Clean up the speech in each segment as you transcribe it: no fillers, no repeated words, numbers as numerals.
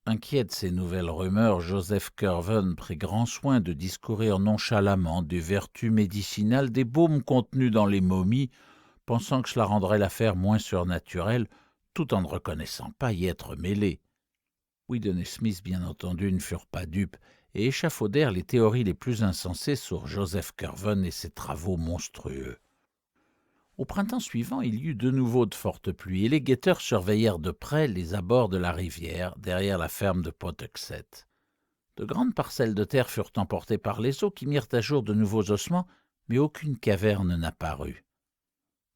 Inquiet de ces nouvelles rumeurs, Joseph Curwen prit grand soin de discourir nonchalamment des vertus médicinales des baumes contenus dans les momies, pensant que cela rendrait l'affaire moins surnaturelle, tout en ne reconnaissant pas y être mêlé. Weedon et Smith, bien entendu, ne furent pas dupes et échafaudèrent les théories les plus insensées sur Joseph Curwen et ses travaux monstrueux. Au printemps suivant, il y eut de nouveau de fortes pluies, et les guetteurs surveillèrent de près les abords de la rivière, derrière la ferme de Pawtuxet. De grandes parcelles de terre furent emportées par les eaux qui mirent à jour de nouveaux ossements, mais aucune caverne n'apparut.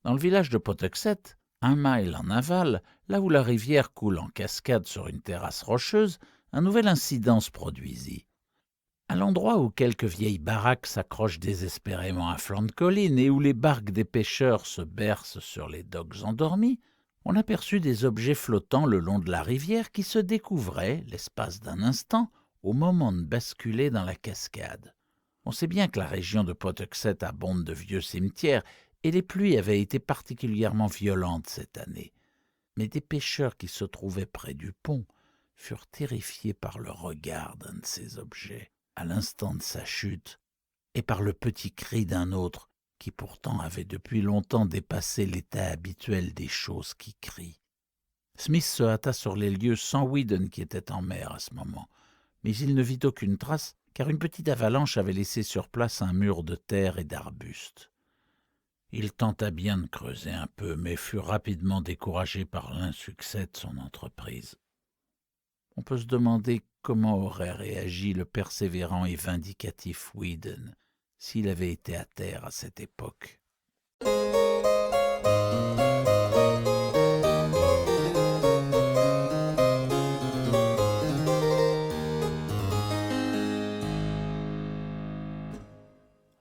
Dans le village de Pawtuxet, 1 mile en aval, là où la rivière coule en cascade sur une terrasse rocheuse, un nouvel incident se produisit. À l'endroit où quelques vieilles baraques s'accrochent désespérément à flanc de colline et où les barques des pêcheurs se bercent sur les docks endormis, on aperçut des objets flottants le long de la rivière qui se découvraient, l'espace d'un instant, au moment de basculer dans la cascade. On sait bien que la région de Pawtuxet abonde de vieux cimetières et les pluies avaient été particulièrement violentes cette année. Mais des pêcheurs qui se trouvaient près du pont furent terrifiés par le regard d'un de ces objets à l'instant de sa chute, et par le petit cri d'un autre qui pourtant avait depuis longtemps dépassé l'état habituel des choses qui crient. Smith se hâta sur les lieux sans Weedon qui était en mer à ce moment, mais il ne vit aucune trace car une petite avalanche avait laissé sur place un mur de terre et d'arbustes. Il tenta bien de creuser un peu, mais fut rapidement découragé par l'insuccès de son entreprise. On peut se demander comment aurait réagi le persévérant et vindicatif Weedon s'il avait été à terre à cette époque.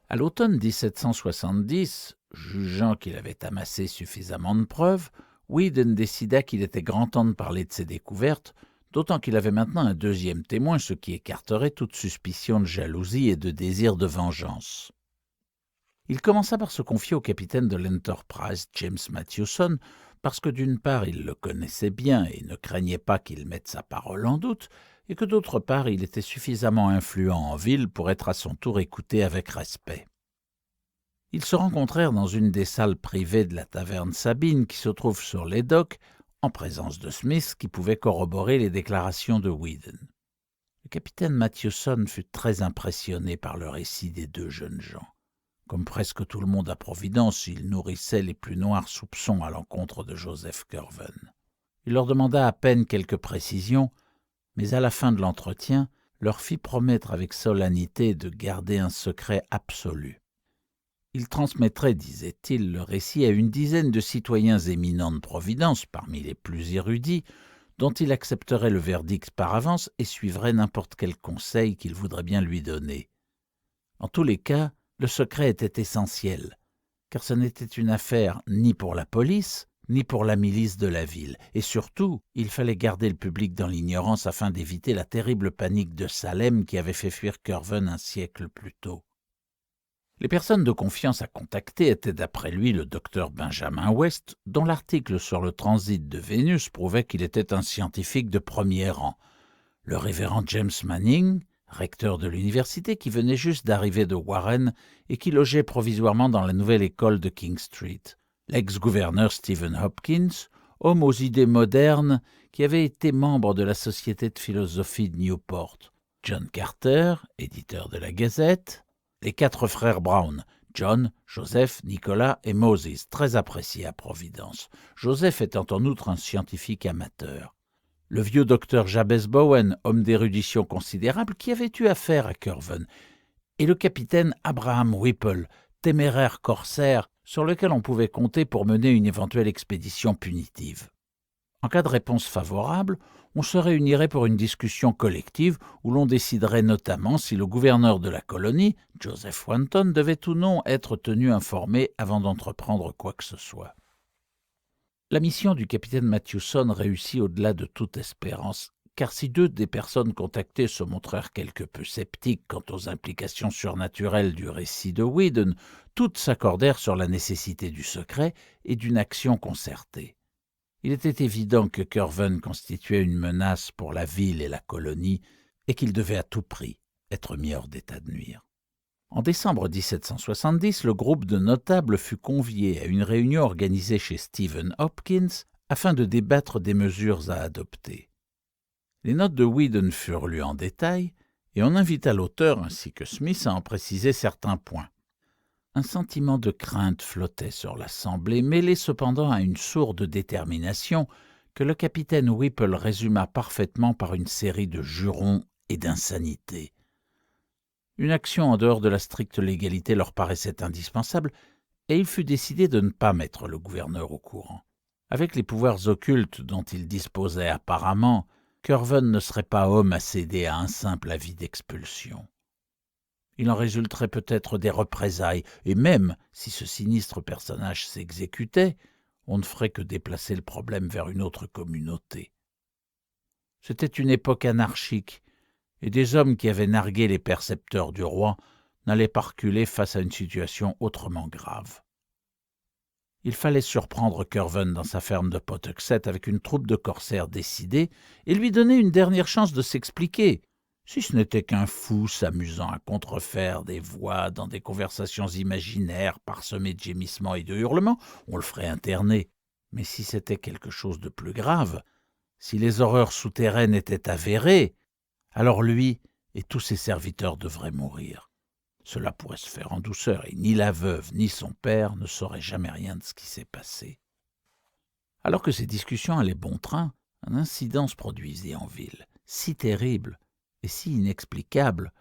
À l'automne 1770, jugeant qu'il avait amassé suffisamment de preuves, Weedon décida qu'il était grand temps de parler de ses découvertes, d'autant qu'il avait maintenant un deuxième témoin, ce qui écarterait toute suspicion de jalousie et de désir de vengeance. Il commença par se confier au capitaine de l'Enterprise, James Mathewson, parce que d'une part il le connaissait bien et ne craignait pas qu'il mette sa parole en doute, et que d'autre part il était suffisamment influent en ville pour être à son tour écouté avec respect. Ils se rencontrèrent dans une des salles privées de la taverne Sabine qui se trouve sur les docks, en présence de Smith qui pouvait corroborer les déclarations de Weedon. Le capitaine Mathewson fut très impressionné par le récit des deux jeunes gens. Comme presque tout le monde à Providence, il nourrissait les plus noirs soupçons à l'encontre de Joseph Curwen. Il leur demanda à peine quelques précisions, mais à la fin de l'entretien, leur fit promettre avec solennité de garder un secret absolu. Il transmettrait, disait-il, le récit à une dizaine de citoyens éminents de Providence, parmi les plus érudits, dont il accepterait le verdict par avance et suivrait n'importe quel conseil qu'il voudrait bien lui donner. En tous les cas, le secret était essentiel, car ce n'était une affaire ni pour la police, ni pour la milice de la ville, et surtout, il fallait garder le public dans l'ignorance afin d'éviter la terrible panique de Salem qui avait fait fuir Curwen un siècle plus tôt. Les personnes de confiance à contacter étaient d'après lui le docteur Benjamin West, dont l'article sur le transit de Vénus prouvait qu'il était un scientifique de premier rang, le révérend James Manning, recteur de l'université qui venait juste d'arriver de Warren et qui logeait provisoirement dans la nouvelle école de King Street, l'ex-gouverneur Stephen Hopkins, homme aux idées modernes qui avait été membre de la Société de philosophie de Newport, John Carter, éditeur de la Gazette, les 4 frères Brown, John, Joseph, Nicolas et Moses, très appréciés à Providence, Joseph étant en outre un scientifique amateur. Le vieux docteur Jabez Bowen, homme d'érudition considérable, qui avait eu affaire à Curwen, et le capitaine Abraham Whipple, téméraire corsaire, sur lequel on pouvait compter pour mener une éventuelle expédition punitive. En cas de réponse favorable, on se réunirait pour une discussion collective où l'on déciderait notamment si le gouverneur de la colonie, Joseph Wanton, devait ou non être tenu informé avant d'entreprendre quoi que ce soit. La mission du capitaine Mathewson réussit au-delà de toute espérance, car si 2 des personnes contactées se montrèrent quelque peu sceptiques quant aux implications surnaturelles du récit de Weedon, toutes s'accordèrent sur la nécessité du secret et d'une action concertée. Il était évident que Curwen constituait une menace pour la ville et la colonie et qu'il devait à tout prix être mis hors d'état de nuire. En décembre 1770, le groupe de notables fut convié à une réunion organisée chez Stephen Hopkins afin de débattre des mesures à adopter. Les notes de Weedon furent lues en détail et on invita l'auteur ainsi que Smith à en préciser certains points. Un sentiment de crainte flottait sur l'assemblée, mêlé cependant à une sourde détermination que le capitaine Whipple résuma parfaitement par une série de jurons et d'insanités. Une action en dehors de la stricte légalité leur paraissait indispensable et il fut décidé de ne pas mettre le gouverneur au courant. Avec les pouvoirs occultes dont il disposait apparemment, Curwen ne serait pas homme à céder à un simple avis d'expulsion. Il en résulterait peut-être des représailles, et même si ce sinistre personnage s'exécutait, on ne ferait que déplacer le problème vers une autre communauté. C'était une époque anarchique, et des hommes qui avaient nargué les percepteurs du roi n'allaient pas reculer face à une situation autrement grave. Il fallait surprendre Curwen dans sa ferme de Pawtuxet avec une troupe de corsaires décidés et lui donner une dernière chance de s'expliquer, si ce n'était qu'un fou s'amusant à contrefaire des voix dans des conversations imaginaires parsemées de gémissements et de hurlements, on le ferait interner. Mais si c'était quelque chose de plus grave, si les horreurs souterraines étaient avérées, alors lui et tous ses serviteurs devraient mourir. Cela pourrait se faire en douceur, et ni la veuve ni son père ne sauraient jamais rien de ce qui s'est passé. Alors que ces discussions allaient bon train, un incident se produisit en ville, si terrible et si inexplicable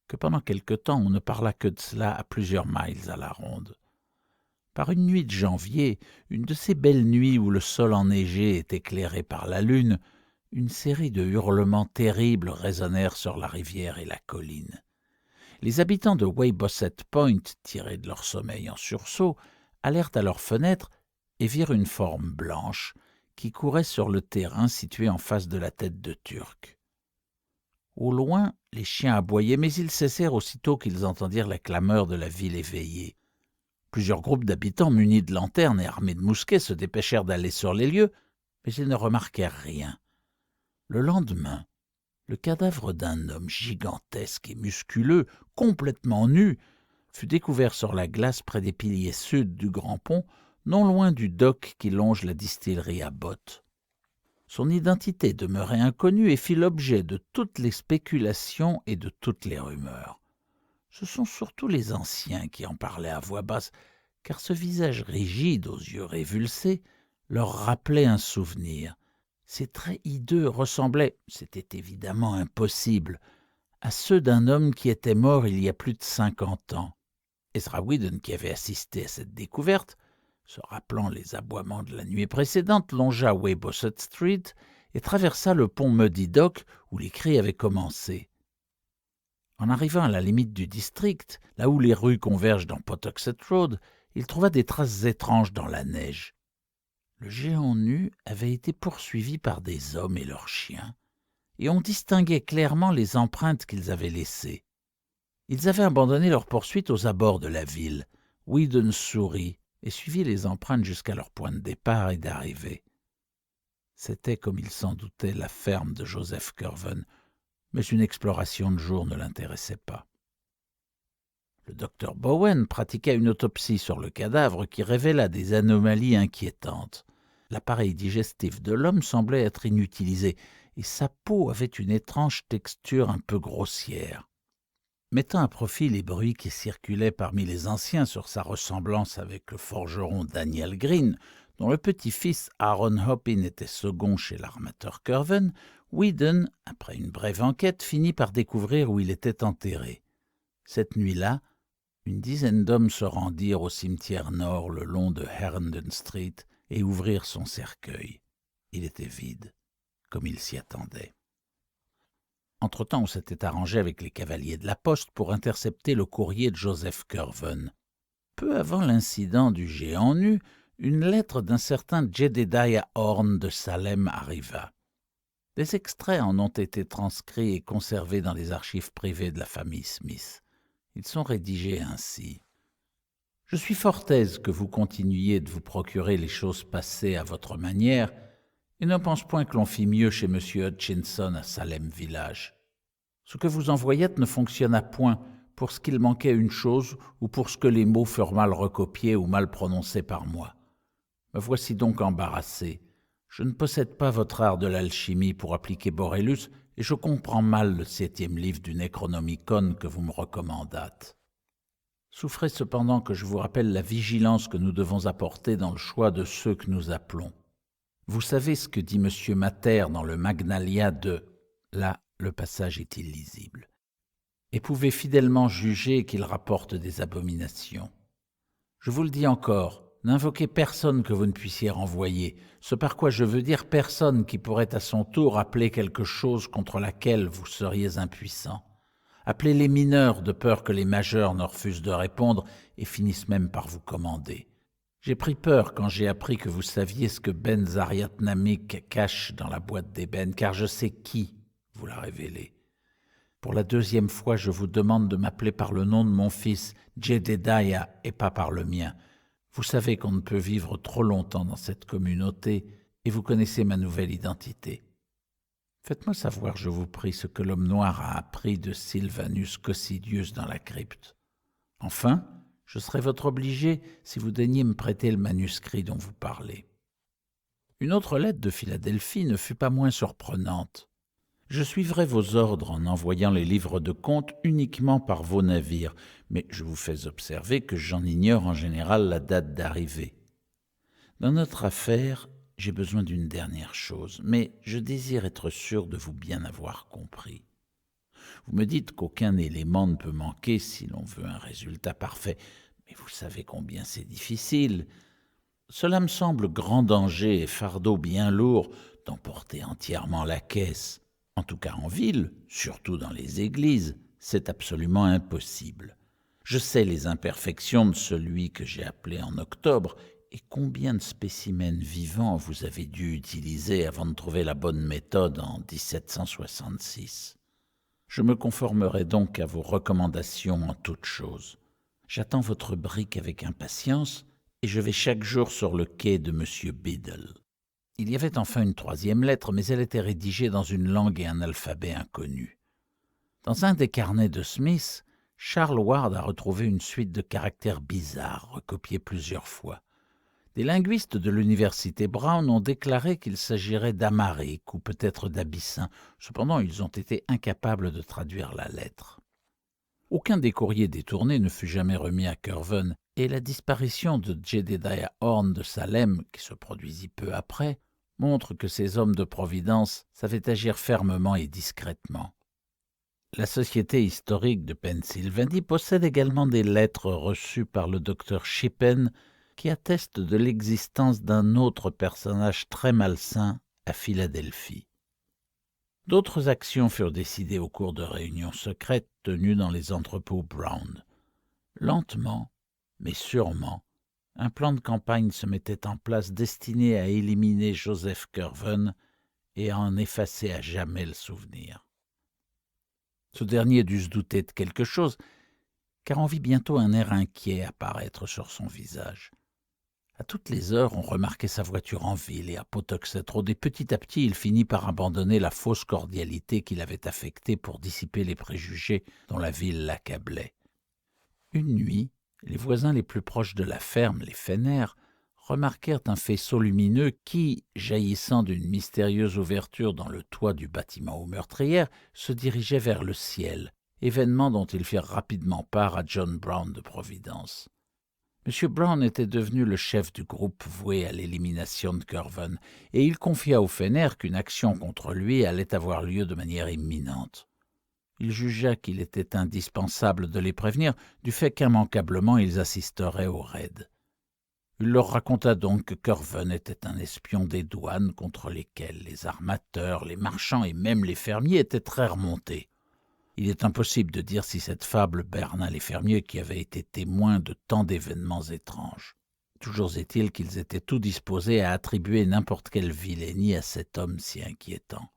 que pendant quelque temps on ne parla que de cela à plusieurs miles à la ronde. Par une nuit de janvier, une de ces belles nuits où le sol enneigé est éclairé par la lune, une série de hurlements terribles résonnèrent sur la rivière et la colline. Les habitants de Weybosset Point, tirés de leur sommeil en sursaut, allèrent à leurs fenêtres et virent une forme blanche qui courait sur le terrain situé en face de la tête de Turc. Au loin, les chiens aboyaient, mais ils cessèrent aussitôt qu'ils entendirent la clameur de la ville éveillée. Plusieurs groupes d'habitants munis de lanternes et armés de mousquets se dépêchèrent d'aller sur les lieux, mais ils ne remarquèrent rien. Le lendemain, le cadavre d'un homme gigantesque et musculeux, complètement nu, fut découvert sur la glace près des piliers sud du Grand Pont, non loin du dock qui longe la distillerie à Bott. Son identité demeurait inconnue et fit l'objet de toutes les spéculations et de toutes les rumeurs. Ce sont surtout les anciens qui en parlaient à voix basse, car ce visage rigide aux yeux révulsés leur rappelait un souvenir. Ses traits hideux ressemblaient, c'était évidemment impossible, à ceux d'un homme qui était mort il y a plus de 50 ans. Ezra Weedon, qui avait assisté à cette découverte, se rappelant les aboiements de la nuit précédente, longea Weybosset Street et traversa le pont Muddy Dock où les cris avaient commencé. En arrivant à la limite du district, là où les rues convergent dans Pawtuxet Road, il trouva des traces étranges dans la neige. Le géant nu avait été poursuivi par des hommes et leurs chiens, et on distinguait clairement les empreintes qu'ils avaient laissées. Ils avaient abandonné leur poursuite aux abords de la ville. Weedon sourit et suivit les empreintes jusqu'à leur point de départ et d'arrivée. C'était, comme il s'en doutait, la ferme de Joseph Curwen, mais une exploration de jour ne l'intéressait pas. Le docteur Bowen pratiqua une autopsie sur le cadavre qui révéla des anomalies inquiétantes. L'appareil digestif de l'homme semblait être inutilisé, et sa peau avait une étrange texture un peu grossière. Mettant à profit les bruits qui circulaient parmi les anciens sur sa ressemblance avec le forgeron Daniel Green, dont le petit-fils Aaron Hopin était second chez l'armateur Curwen, Weedon, après une brève enquête, finit par découvrir où il était enterré. Cette nuit-là, une dizaine d'hommes se rendirent au cimetière nord le long de Herndon Street et ouvrirent son cercueil. Il était vide, comme il s'y attendait. Entre-temps, on s'était arrangé avec les cavaliers de la poste pour intercepter le courrier de Joseph Curwen. Peu avant l'incident du géant nu, une lettre d'un certain Jedediah Horn de Salem arriva. Des extraits en ont été transcrits et conservés dans les archives privées de la famille Smith. Ils sont rédigés ainsi. Je suis fort aise que vous continuiez de vous procurer les choses passées à votre manière, et ne pense point que l'on fit mieux chez M. Hutchinson à Salem Village. Ce que vous envoyâtes ne fonctionna point pour ce qu'il manquait une chose ou pour ce que les mots furent mal recopiés ou mal prononcés par moi. Me voici donc embarrassé. Je ne possède pas votre art de l'alchimie pour appliquer Borellus, et je comprends mal le 7e livre du Necronomicon que vous me recommandâtes. Souffrez cependant que je vous rappelle la vigilance que nous devons apporter dans le choix de ceux que nous appelons. Vous savez ce que dit M. Mater dans le Magnalia de... Là, le passage est illisible. Et pouvez fidèlement juger qu'il rapporte des abominations. Je vous le dis encore, n'invoquez personne que vous ne puissiez renvoyer, ce par quoi je veux dire personne qui pourrait à son tour appeler quelque chose contre laquelle vous seriez impuissant. Appelez les mineurs de peur que les majeurs ne refusent de répondre et finissent même par vous commander. J'ai pris peur quand j'ai appris que vous saviez ce que Ben Zariat Namik cache dans la boîte d'ébène, car je sais qui vous l'a révélé. Pour la 2e fois, je vous demande de m'appeler par le nom de mon fils, Jedediah, et pas par le mien. Vous savez qu'on ne peut vivre trop longtemps dans cette communauté, et vous connaissez ma nouvelle identité. Faites-moi savoir, je vous prie, ce que l'homme noir a appris de Sylvanus Cocidius dans la crypte. Enfin, je serai votre obligé si vous daignez me prêter le manuscrit dont vous parlez. Une autre lettre de Philadelphie ne fut pas moins surprenante. Je suivrai vos ordres en envoyant les livres de compte uniquement par vos navires, mais je vous fais observer que j'en ignore en général la date d'arrivée. Dans notre affaire, j'ai besoin d'une dernière chose, mais je désire être sûr de vous bien avoir compris. Vous me dites qu'aucun élément ne peut manquer si l'on veut un résultat parfait, mais vous savez combien c'est difficile. Cela me semble grand danger et fardeau bien lourd d'emporter entièrement la caisse. En tout cas en ville, surtout dans les églises, c'est absolument impossible. Je sais les imperfections de celui que j'ai appelé en octobre, et combien de spécimens vivants vous avez dû utiliser avant de trouver la bonne méthode en 1766. Je me conformerai donc à vos recommandations en toutes choses. J'attends votre brique avec impatience, et je vais chaque jour sur le quai de M. Biddle. Il y avait enfin une 3e lettre, mais elle était rédigée dans une langue et un alphabet inconnus. Dans un des carnets de Smith, Charles Ward a retrouvé une suite de caractères bizarres, recopiés plusieurs fois. Des linguistes de l'université Brown ont déclaré qu'il s'agirait d'amharique ou peut-être d'abyssin. Cependant, ils ont été incapables de traduire la lettre. Aucun des courriers détournés ne fut jamais remis à Curwen, et la disparition de Jedediah Horne de Salem, qui se produisit peu après, montre que ces hommes de providence savaient agir fermement et discrètement. La Société historique de Pennsylvanie possède également des lettres reçues par le docteur Shippen qui attestent de l'existence d'un autre personnage très malsain à Philadelphie. D'autres actions furent décidées au cours de réunions secrètes tenues dans les entrepôts Brown. Lentement, mais sûrement, un plan de campagne se mettait en place destiné à éliminer Joseph Curwen et à en effacer à jamais le souvenir. Ce dernier dut se douter de quelque chose, car on vit bientôt un air inquiet apparaître sur son visage. À toutes les heures, on remarquait sa voiture en ville et à Pawtuxet Road, et petit à petit, il finit par abandonner la fausse cordialité qu'il avait affectée pour dissiper les préjugés dont la ville l'accablait. Une nuit, les voisins les plus proches de la ferme, les Fenner, remarquèrent un faisceau lumineux qui, jaillissant d'une mystérieuse ouverture dans le toit du bâtiment aux meurtrières, se dirigeait vers le ciel, événement dont ils firent rapidement part à John Brown de Providence. M. Brown était devenu le chef du groupe voué à l'élimination de Curwen, et il confia aux Fenner qu'une action contre lui allait avoir lieu de manière imminente. Il jugea qu'il était indispensable de les prévenir du fait qu'immanquablement ils assisteraient au raid. Il leur raconta donc que Curwen était un espion des douanes contre lesquels les armateurs, les marchands et même les fermiers étaient très remontés. Il est impossible de dire si cette fable berna les fermiers qui avaient été témoins de tant d'événements étranges. Toujours est-il qu'ils étaient tout disposés à attribuer n'importe quelle vilainie à cet homme si inquiétant.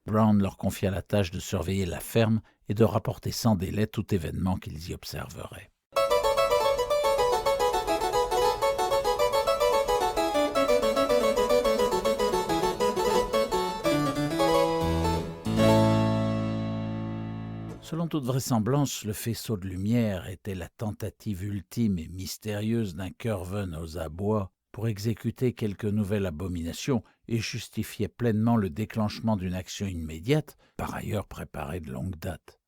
Brown leur confia la tâche de surveiller la ferme et de rapporter sans délai tout événement qu'ils y observeraient. Selon toute vraisemblance, le faisceau de lumière était la tentative ultime et mystérieuse d'un Curwen aux abois pour exécuter quelque nouvelle abomination et justifiait pleinement le déclenchement d'une action immédiate, par ailleurs préparée de longue date.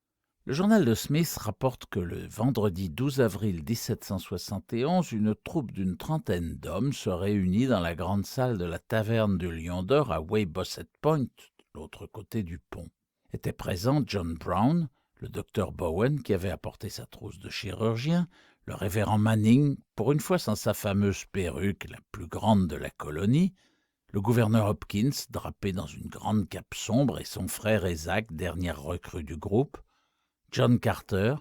Le journal de Smith rapporte que le vendredi 12 avril 1771, une troupe d'une trentaine d'hommes se réunit dans la grande salle de la taverne du Lion d'Or à Weybosset Point, de l'autre côté du pont. Étaient présents John Brown, le docteur Bowen qui avait apporté sa trousse de chirurgien, le révérend Manning, pour une fois sans sa fameuse perruque, la plus grande de la colonie, le gouverneur Hopkins, drapé dans une grande cape sombre, et son frère Isaac, dernière recrue du groupe, John Carter,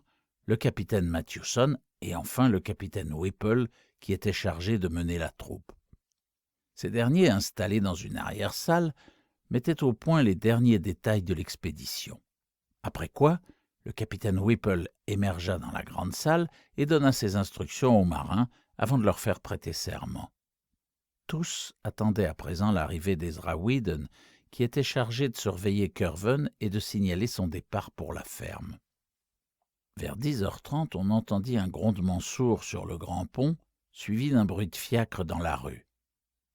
le capitaine Matthewson et enfin le capitaine Whipple qui était chargé de mener la troupe. Ces derniers, installés dans une arrière-salle, mettaient au point les derniers détails de l'expédition. Après quoi, le capitaine Whipple émergea dans la grande salle et donna ses instructions aux marins avant de leur faire prêter serment. Tous attendaient à présent l'arrivée d'Ezra Whedon, qui était chargé de surveiller Curwen et de signaler son départ pour la ferme. Vers 10h30, on entendit un grondement sourd sur le grand pont, suivi d'un bruit de fiacre dans la rue.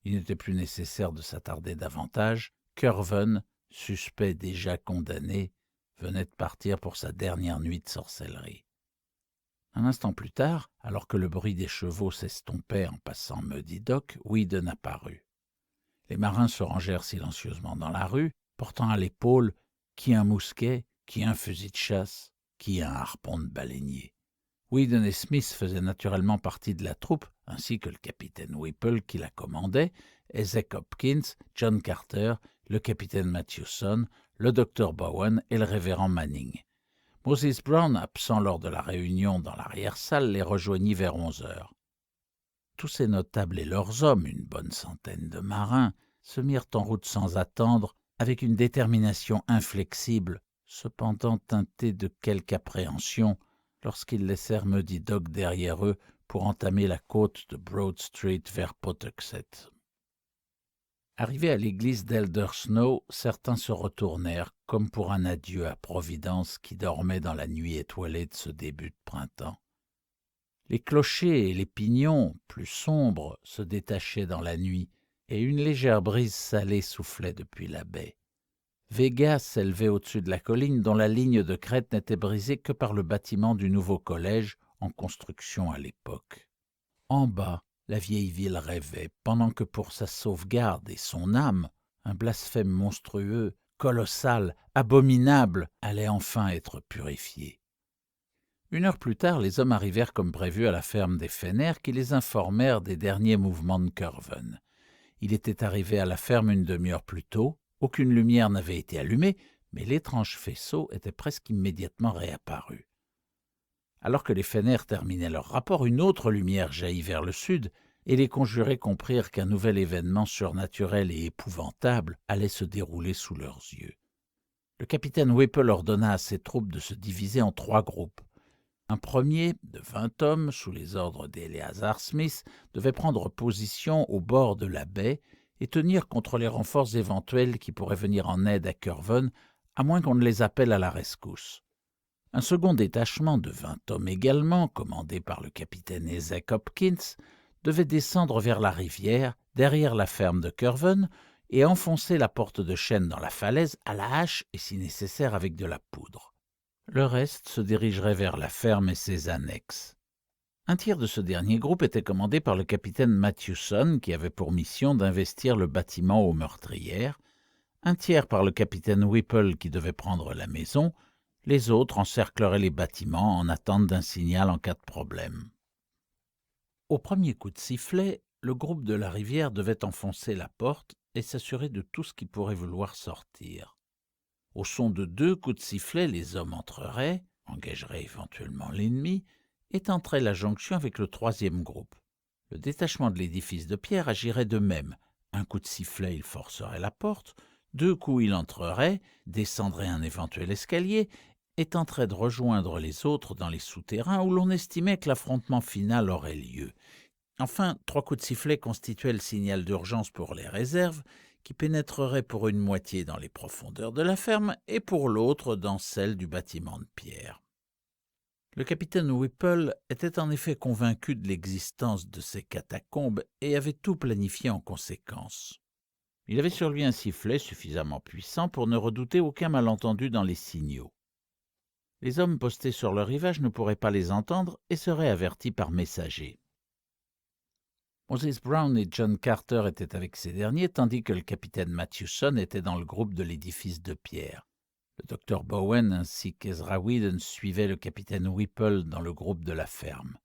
Il n'était plus nécessaire de s'attarder davantage. Curwen, suspect déjà condamné, venait de partir pour sa dernière nuit de sorcellerie. Un instant plus tard, alors que le bruit des chevaux s'estompait en passant Muddy Dock, Whedon apparut. Les marins se rangèrent silencieusement dans la rue, portant à l'épaule qui un mousquet, qui un fusil de chasse, qui un harpon de baleinier. Whedon et Smith faisaient naturellement partie de la troupe, ainsi que le capitaine Whipple qui la commandait, Isaac Hopkins, John Carter, le capitaine Matthewson, le docteur Bowen et le révérend Manning. Moses Brown, absent lors de la réunion dans l'arrière-salle, les rejoignit vers 11h. Tous ces notables et leurs hommes, une bonne centaine de marins, se mirent en route sans attendre, avec une détermination inflexible, cependant teintée de quelque appréhension, lorsqu'ils laissèrent Muddy Dock derrière eux pour entamer la côte de Broad Street vers Pawtuxet. Arrivés à l'église d'Elder Snow, certains se retournèrent comme pour un adieu à Providence qui dormait dans la nuit étoilée de ce début de printemps. Les clochers et les pignons, plus sombres, se détachaient dans la nuit, et une légère brise salée soufflait depuis la baie. Vega s'élevait au-dessus de la colline dont la ligne de crête n'était brisée que par le bâtiment du nouveau collège en construction à l'époque. En bas, la vieille ville rêvait, pendant que pour sa sauvegarde et son âme, un blasphème monstrueux, colossal, abominable, allait enfin être purifié. 1 heure plus tard, les hommes arrivèrent comme prévu à la ferme des Fenner qui les informèrent des derniers mouvements de Curwen. Il était arrivé à la ferme une demi-heure plus tôt, aucune lumière n'avait été allumée, mais l'étrange faisceau était presque immédiatement réapparu. Alors que les Fenner terminaient leur rapport, une autre lumière jaillit vers le sud, et les conjurés comprirent qu'un nouvel événement surnaturel et épouvantable allait se dérouler sous leurs yeux. Le capitaine Whipple ordonna à ses troupes de se diviser en 3 groupes. Un premier, de 20 hommes, sous les ordres d'Eleazar Smith, devait prendre position au bord de la baie et tenir contre les renforts éventuels qui pourraient venir en aide à Curwen, à moins qu'on ne les appelle à la rescousse. Un second détachement de 20 hommes également, commandé par le capitaine Isaac Hopkins, devait descendre vers la rivière, derrière la ferme de Curwen, et enfoncer la porte de chêne dans la falaise à la hache et si nécessaire avec de la poudre. Le reste se dirigerait vers la ferme et ses annexes. Un tiers de ce dernier groupe était commandé par le capitaine Matthewson, qui avait pour mission d'investir le bâtiment aux meurtrières, un tiers par le capitaine Whipple, qui devait prendre la maison, les autres encercleraient les bâtiments en attente d'un signal en cas de problème. Au premier coup de sifflet, le groupe de la rivière devait enfoncer la porte et s'assurer de tout ce qui pourrait vouloir sortir. Au son de 2 coups de sifflet, les hommes entreraient, engageraient éventuellement l'ennemi, et tenteraient la jonction avec le 3e groupe. Le détachement de l'édifice de pierre agirait de même. Un coup de sifflet, il forcerait la porte, 2 coups, il entrerait, descendrait un éventuel escalier, et tenterait de rejoindre les autres dans les souterrains où l'on estimait que l'affrontement final aurait lieu. Enfin, 3 coups de sifflet constituaient le signal d'urgence pour les réserves, qui pénétrerait pour une moitié dans les profondeurs de la ferme et pour l'autre dans celles du bâtiment de pierre. Le capitaine Whipple était en effet convaincu de l'existence de ces catacombes et avait tout planifié en conséquence. Il avait sur lui un sifflet suffisamment puissant pour ne redouter aucun malentendu dans les signaux. Les hommes postés sur le rivage ne pourraient pas les entendre et seraient avertis par messager. Moses Brown et John Carter étaient avec ces derniers, tandis que le capitaine Mathewson était dans le groupe de l'édifice de pierre. Le docteur Bowen ainsi qu'Ezra Whedon suivaient le capitaine Whipple dans le groupe de la ferme.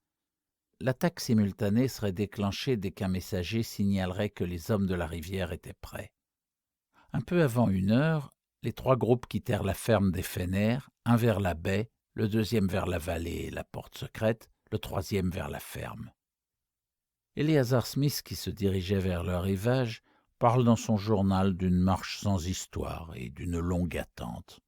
L'attaque simultanée serait déclenchée dès qu'un messager signalerait que les hommes de la rivière étaient prêts. Un peu avant 1 heure, les 3 groupes quittèrent la ferme des Fenner, un vers la baie, le deuxième vers la vallée et la porte secrète, le troisième vers la ferme. Eleazar Smith, qui se dirigeait vers le rivage, parle dans son journal d'une marche sans histoire et d'une longue attente.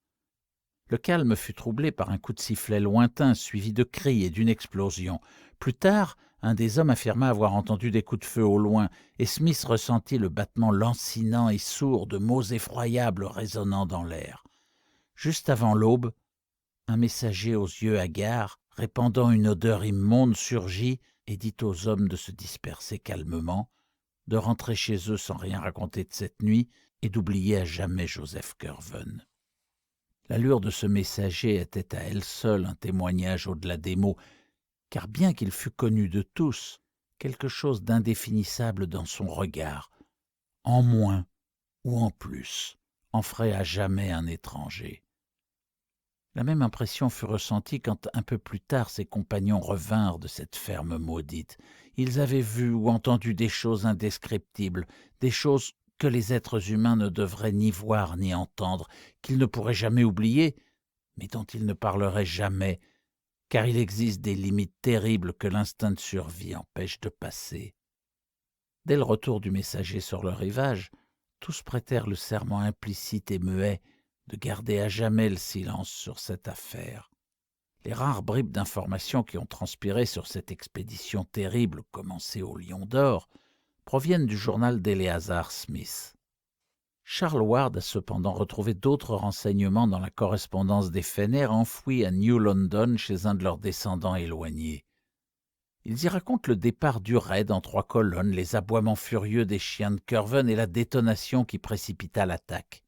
Le calme fut troublé par un coup de sifflet lointain, suivi de cris et d'une explosion. Plus tard, un des hommes affirma avoir entendu des coups de feu au loin, et Smith ressentit le battement lancinant et sourd de mots effroyables résonnant dans l'air. Juste avant l'aube, un messager aux yeux hagards, répandant une odeur immonde, surgit et dit aux hommes de se disperser calmement, de rentrer chez eux sans rien raconter de cette nuit et d'oublier à jamais Joseph Curwen. L'allure de ce messager était à elle seule un témoignage au-delà des mots, car bien qu'il fût connu de tous, quelque chose d'indéfinissable dans son regard, en moins ou en plus, en ferait à jamais un étranger. La même impression fut ressentie quand un peu plus tard ses compagnons revinrent de cette ferme maudite. Ils avaient vu ou entendu des choses indescriptibles, des choses que les êtres humains ne devraient ni voir ni entendre, qu'ils ne pourraient jamais oublier, mais dont ils ne parleraient jamais, car il existe des limites terribles que l'instinct de survie empêche de passer. Dès le retour du messager sur le rivage, tous prêtèrent le serment implicite et muet de garder à jamais le silence sur cette affaire. Les rares bribes d'informations qui ont transpiré sur cette expédition terrible commencée au Lion d'Or proviennent du journal d'Eleazar Smith. Charles Ward a cependant retrouvé d'autres renseignements dans la correspondance des Fenner enfouis à New London chez un de leurs descendants éloignés. Ils y racontent le départ du raid en 3 colonnes, les aboiements furieux des chiens de Curwen et la détonation qui précipita l'attaque.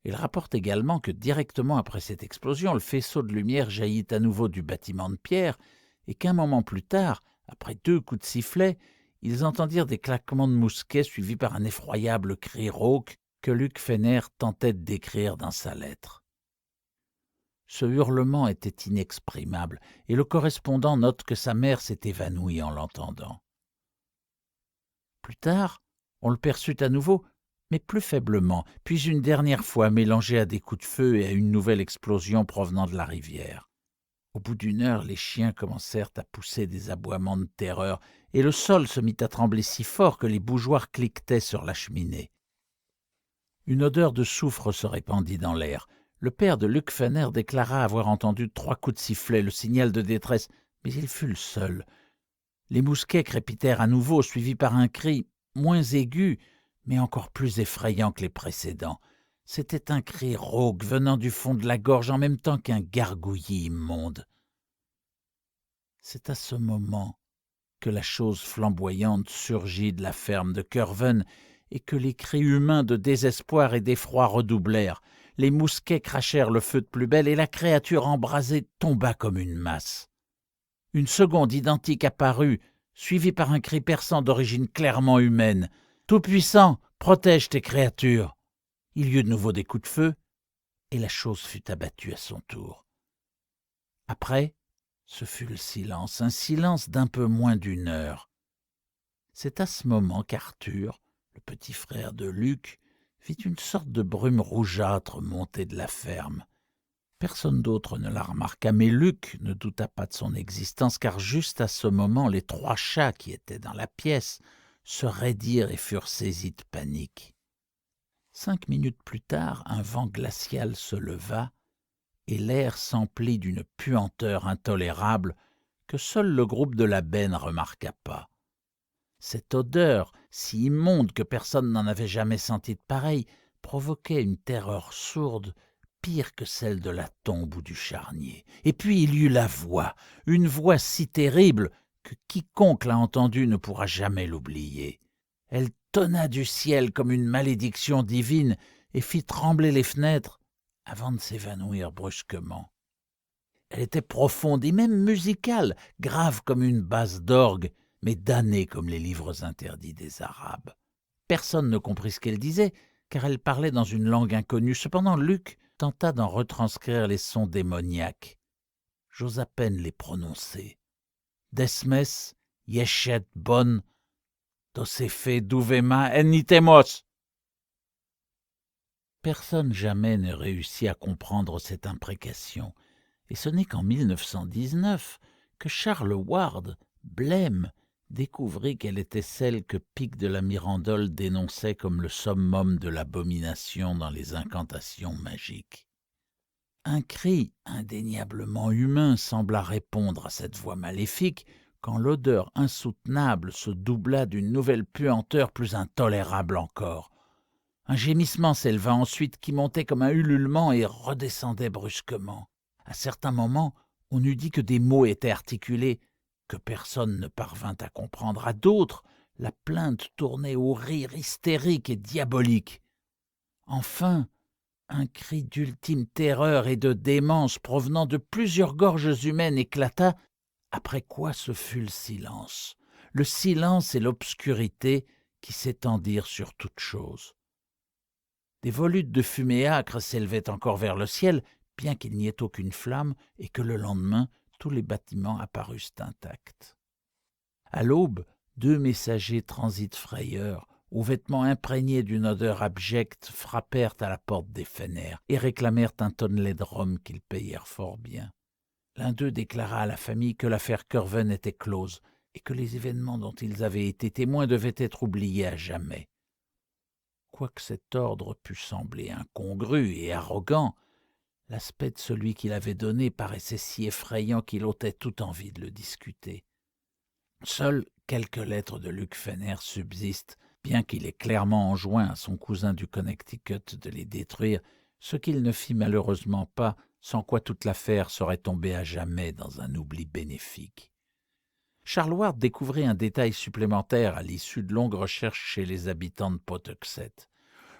Ils rapportent également que directement après cette explosion, le faisceau de lumière jaillit à nouveau du bâtiment de pierre et qu'un moment plus tard, après 2 coups de sifflet, ils entendirent des claquements de mousquets suivis par un effroyable cri rauque que Luc Fenner tentait de décrire dans sa lettre. Ce hurlement était inexprimable et le correspondant note que sa mère s'est évanouie en l'entendant. Plus tard, on le perçut à nouveau, mais plus faiblement, puis une dernière fois mélangé à des coups de feu et à une nouvelle explosion provenant de la rivière. Au bout d'1 heure, les chiens commencèrent à pousser des aboiements de terreur, et le sol se mit à trembler si fort que les bougeoirs cliquetaient sur la cheminée. Une odeur de soufre se répandit dans l'air. Le père de Luc Fenner déclara avoir entendu 3 coups de sifflet, le signal de détresse, mais il fut le seul. Les mousquets crépitèrent à nouveau, suivis par un cri moins aigu, mais encore plus effrayant que les précédents. C'était un cri rauque venant du fond de la gorge en même temps qu'un gargouillis immonde. C'est à ce moment que la chose flamboyante surgit de la ferme de Curwen et que les cris humains de désespoir et d'effroi redoublèrent. Les mousquets crachèrent le feu de plus belle et la créature embrasée tomba comme une masse. Une seconde identique apparut, suivie par un cri perçant d'origine clairement humaine. « Tout-Puissant, protège tes créatures !» Il y eut de nouveau des coups de feu, et la chose fut abattue à son tour. Après, ce fut le silence, un silence d'un peu moins d'1 heure. C'est à ce moment qu'Arthur, le petit frère de Luc, vit une sorte de brume rougeâtre monter de la ferme. Personne d'autre ne la remarqua, mais Luc ne douta pas de son existence, car juste à ce moment, les 3 chats qui étaient dans la pièce se raidirent et furent saisis de panique. 5 minutes plus tard, un vent glacial se leva, et l'air s'emplit d'une puanteur intolérable que seul le groupe de la benne ne remarqua pas. Cette odeur, si immonde que personne n'en avait jamais senti de pareil, provoquait une terreur sourde, pire que celle de la tombe ou du charnier. Et puis il y eut la voix, une voix si terrible que quiconque l'a entendue ne pourra jamais l'oublier. Elle tonna du ciel comme une malédiction divine et fit trembler les fenêtres avant de s'évanouir brusquement. Elle était profonde et même musicale, grave comme une basse d'orgue, mais damnée comme les livres interdits des Arabes. Personne ne comprit ce qu'elle disait, car elle parlait dans une langue inconnue. Cependant, Luc tenta d'en retranscrire les sons démoniaques. J'ose à peine les prononcer. Desmes, Yeshet Bon, Dosefe Duvema Enitemos. Personne jamais ne réussit à comprendre cette imprécation, et ce n'est qu'en 1919 que Charles Ward, blême, découvrit qu'elle était celle que Pic de la Mirandole dénonçait comme le summum de l'abomination dans les incantations magiques. Un cri indéniablement humain sembla répondre à cette voix maléfique quand l'odeur insoutenable se doubla d'une nouvelle puanteur plus intolérable encore. Un gémissement s'éleva ensuite qui montait comme un ululement et redescendait brusquement. À certains moments, on eût dit que des mots étaient articulés, que personne ne parvint à comprendre. À d'autres, la plainte tournait au rire hystérique et diabolique. Enfin, un cri d'ultime terreur et de démence provenant de plusieurs gorges humaines éclata, après quoi ce fut le silence et l'obscurité qui s'étendirent sur toute chose. Des volutes de fumée âcre s'élevaient encore vers le ciel, bien qu'il n'y ait aucune flamme et que le lendemain, tous les bâtiments apparussent intacts. À l'aube, 2 messagers transit frayeurs, aux vêtements imprégnés d'une odeur abjecte, frappèrent à la porte des Fenner et réclamèrent un tonnelet de rhum qu'ils payèrent fort bien. L'un d'eux déclara à la famille que l'affaire Curwen était close et que les événements dont ils avaient été témoins devaient être oubliés à jamais. Quoique cet ordre pût sembler incongru et arrogant, l'aspect de celui qui l'avait donné paraissait si effrayant qu'il ôtait toute envie de le discuter. Seules quelques lettres de Luc Fenner subsistent, bien qu'il ait clairement enjoint à son cousin du Connecticut de les détruire, ce qu'il ne fit malheureusement pas, sans quoi toute l'affaire serait tombée à jamais dans un oubli bénéfique. Charles Ward découvrit un détail supplémentaire à l'issue de longues recherches chez les habitants de Pawtuxet.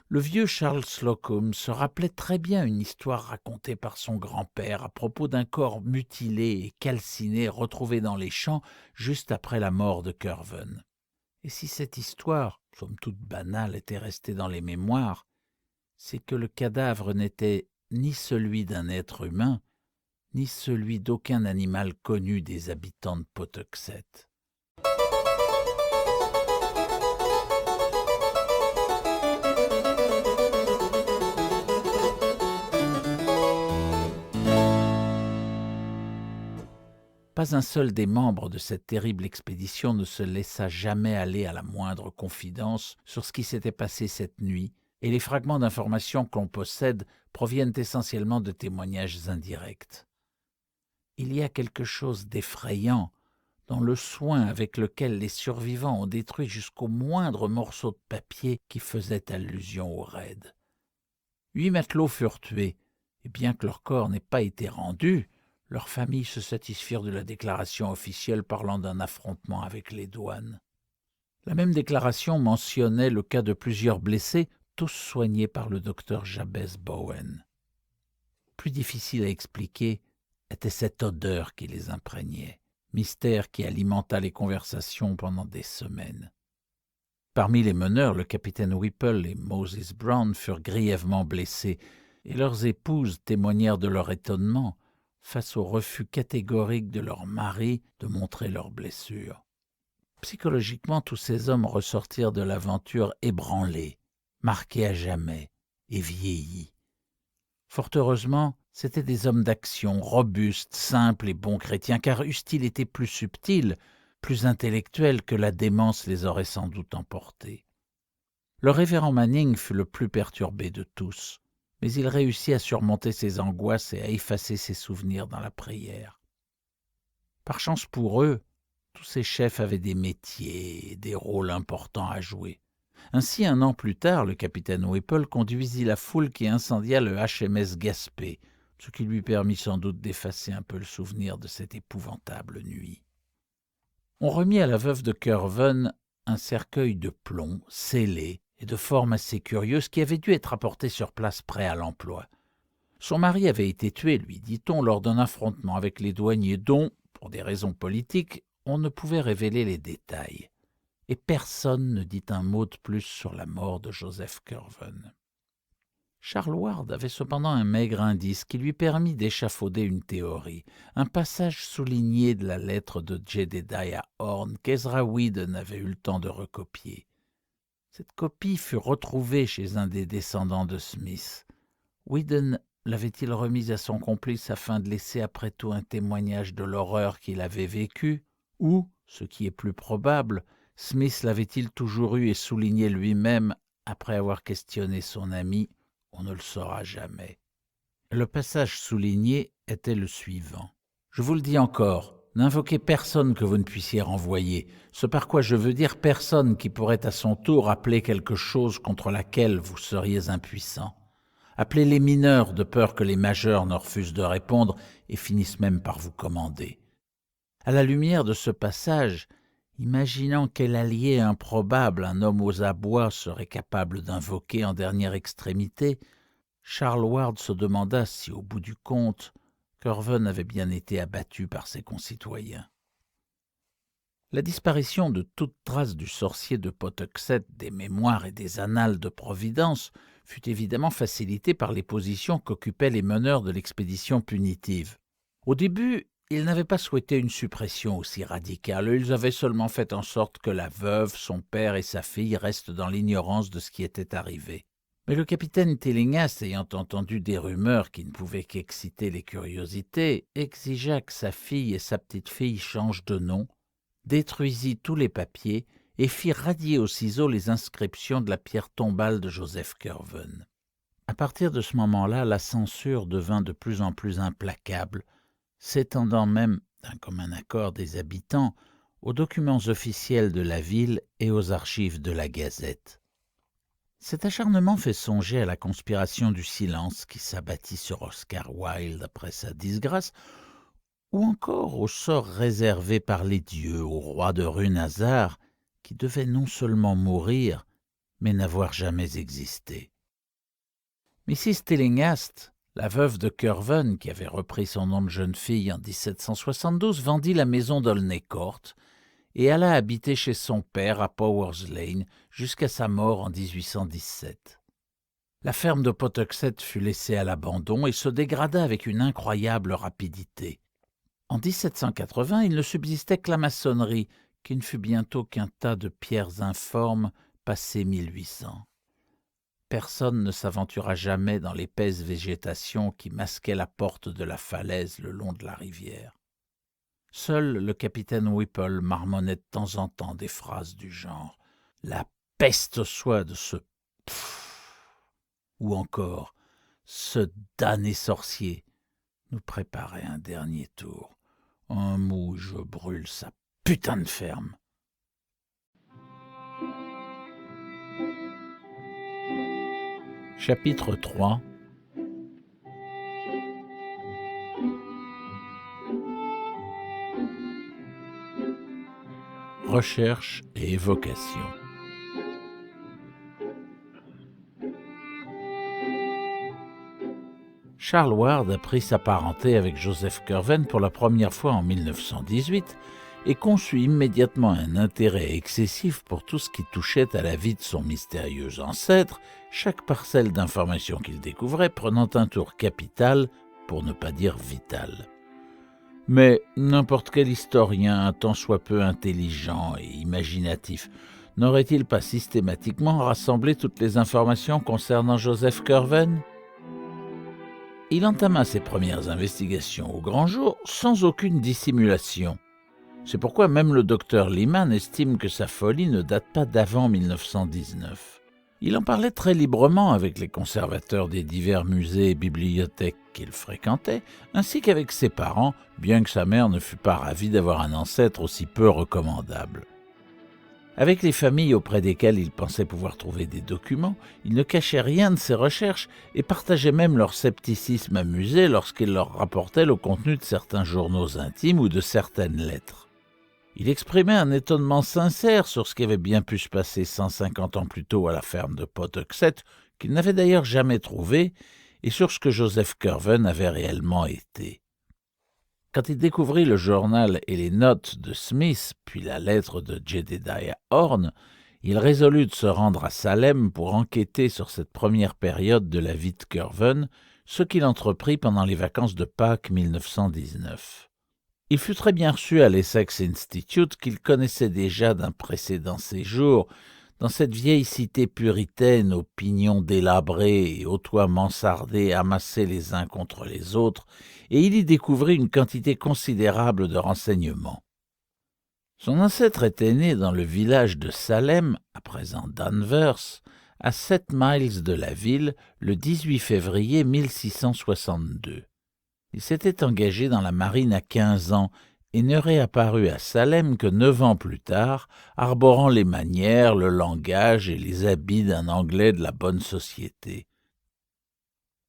Le vieux Charles Slocum se rappelait très bien une histoire racontée par son grand-père à propos d'un corps mutilé et calciné retrouvé dans les champs juste après la mort de Curwen. Et si cette histoire, somme toute banale, était restée dans les mémoires, c'est que le cadavre n'était ni celui d'un être humain, ni celui d'aucun animal connu des habitants de Pawtuxet. Pas un seul des membres de cette terrible expédition ne se laissa jamais aller à la moindre confidence sur ce qui s'était passé cette nuit, et les fragments d'informations que l'on possède proviennent essentiellement de témoignages indirects. Il y a quelque chose d'effrayant dans le soin avec lequel les survivants ont détruit jusqu'au moindre morceau de papier qui faisait allusion au raid. 8 matelots furent tués, et bien que leur corps n'ait pas été rendu, leurs familles se satisfirent de la déclaration officielle parlant d'un affrontement avec les douanes. La même déclaration mentionnait le cas de plusieurs blessés, tous soignés par le docteur Jabez Bowen. Plus difficile à expliquer était cette odeur qui les imprégnait, mystère qui alimenta les conversations pendant des semaines. Parmi les meneurs, le capitaine Whipple et Moses Brown furent grièvement blessés, et leurs épouses témoignèrent de leur étonnement face au refus catégorique de leur mari de montrer leurs blessures. Psychologiquement, tous ces hommes ressortirent de l'aventure ébranlés, marqués à jamais et vieillis. Fort heureusement, c'étaient des hommes d'action, robustes, simples et bons chrétiens, car eussent-ils été plus subtils, plus intellectuels que la démence les aurait sans doute emportés. Le révérend Manning fut le plus perturbé de tous, mais il réussit à surmonter ses angoisses et à effacer ses souvenirs dans la prière. Par chance pour eux, Tous ces chefs avaient des métiers et des rôles importants à jouer. Ainsi, un an plus tard, le capitaine Whipple conduisit la foule qui incendia le HMS Gaspé, ce qui lui permit sans doute d'effacer un peu le souvenir de cette épouvantable nuit. On remit à la veuve de Kerven un cercueil de plomb, scellé et de forme assez curieuse qui avait dû être apporté sur place prêt à l'emploi. Son mari avait été tué, lui dit-on, lors d'un affrontement avec les douaniers dont, pour des raisons politiques, on ne pouvait révéler les détails. Et personne ne dit un mot de plus sur la mort de Joseph Kerven. Charles Ward avait cependant un maigre indice qui lui permit d'échafauder une théorie, un passage souligné de la lettre de Jedediah Horne qu'Ezra Whedon avait eu le temps de recopier. Cette copie fut retrouvée chez un des descendants de Smith. Whedon l'avait-il remise à son complice afin de laisser après tout un témoignage de l'horreur qu'il avait vécue, ou, ce qui est plus probable, Smith l'avait-il toujours eu et souligné lui-même après avoir questionné son ami? On ne le saura jamais. Le passage souligné était le suivant. « Je vous le dis encore, n'invoquez personne que vous ne puissiez renvoyer, ce par quoi je veux dire personne qui pourrait à son tour appeler quelque chose contre laquelle vous seriez impuissant. Appelez les mineurs de peur que les majeurs ne refusent de répondre et finissent même par vous commander. » À la lumière de ce passage, imaginant quel allié improbable un homme aux abois serait capable d'invoquer en dernière extrémité, Charles Ward se demanda si, au bout du compte, Kerven avait bien été abattu par ses concitoyens. La disparition de toute trace du sorcier de Pawtuxet des mémoires et des annales de Providence fut évidemment facilitée par les positions qu'occupaient les meneurs de l'expédition punitive. Au début, ils n'avaient pas souhaité une suppression aussi radicale, ils avaient seulement fait en sorte que la veuve, son père et sa fille restent dans l'ignorance de ce qui était arrivé. Mais le capitaine Tillinghast, ayant entendu des rumeurs qui ne pouvaient qu'exciter les curiosités, exigea que sa fille et sa petite-fille changent de nom, détruisit tous les papiers et fit radier au ciseau les inscriptions de la pierre tombale de Joseph Kerven. À partir de ce moment-là, la censure devint de plus en plus implacable, s'étendant même, d'un commun accord des habitants, aux documents officiels de la ville et aux archives de la Gazette. Cet acharnement fait songer à la conspiration du silence qui s'abattit sur Oscar Wilde après sa disgrâce, ou encore au sort réservé par les dieux au roi de Runazar, qui devait non seulement mourir, mais n'avoir jamais existé. Mrs. Tillinghast, la veuve de Kerven, qui avait repris son nom de jeune fille en 1772, vendit la maison d'Olney Court et alla habiter chez son père à Powers Lane jusqu'à sa mort en 1817. La ferme de Pawtuxet fut laissée à l'abandon et se dégrada avec une incroyable rapidité. En 1780, il ne subsistait que la maçonnerie, qui ne fut bientôt qu'un tas de pierres informes passé 1800. Personne ne s'aventura jamais dans l'épaisse végétation qui masquait la porte de la falaise le long de la rivière. Seul le capitaine Whipple marmonnait de temps en temps des phrases du genre « La peste soit de ce pfff » ou encore « Ce damné sorcier nous préparait un dernier tour. Un mou, je brûle sa putain de ferme. » Chapitre 3. Recherche et évocation. Charles Ward a pris sa parenté avec Joseph Kerven pour la première fois en 1918 et conçut immédiatement un intérêt excessif pour tout ce qui touchait à la vie de son mystérieux ancêtre, chaque parcelle d'information qu'il découvrait prenant un tour capital, pour ne pas dire vital. Mais n'importe quel historien, un tant soit peu intelligent et imaginatif, n'aurait-il pas systématiquement rassemblé toutes les informations concernant Joseph Kerven ? Il entama ses premières investigations au grand jour sans aucune dissimulation. C'est pourquoi même le docteur Lyman estime que sa folie ne date pas d'avant 1919. Il en parlait très librement avec les conservateurs des divers musées et bibliothèques qu'il fréquentait, ainsi qu'avec ses parents, bien que sa mère ne fût pas ravie d'avoir un ancêtre aussi peu recommandable. Avec les familles auprès desquelles il pensait pouvoir trouver des documents, il ne cachait rien de ses recherches et partageait même leur scepticisme amusé lorsqu'il leur rapportait le contenu de certains journaux intimes ou de certaines lettres. Il exprimait un étonnement sincère sur ce qui avait bien pu se passer 150 ans plus tôt à la ferme de Pawtuxet, qu'il n'avait d'ailleurs jamais trouvé, et sur ce que Joseph Curwen avait réellement été. Quand il découvrit le journal et les notes de Smith, puis la lettre de Jedediah Horne, il résolut de se rendre à Salem pour enquêter sur cette première période de la vie de Curwen, ce qu'il entreprit pendant les vacances de Pâques 1919. Il fut très bien reçu à l'Essex Institute qu'il connaissait déjà d'un précédent séjour dans cette vieille cité puritaine aux pignons délabrés et aux toits mansardés amassés les uns contre les autres, et il y découvrit une quantité considérable de renseignements. Son ancêtre était né dans le village de Salem, à présent Danvers, à 7 miles de la ville, le 18 février 1662. Il s'était engagé dans la marine à 15 ans et ne réapparut à Salem que 9 ans plus tard, arborant les manières, le langage et les habits d'un Anglais de la bonne société.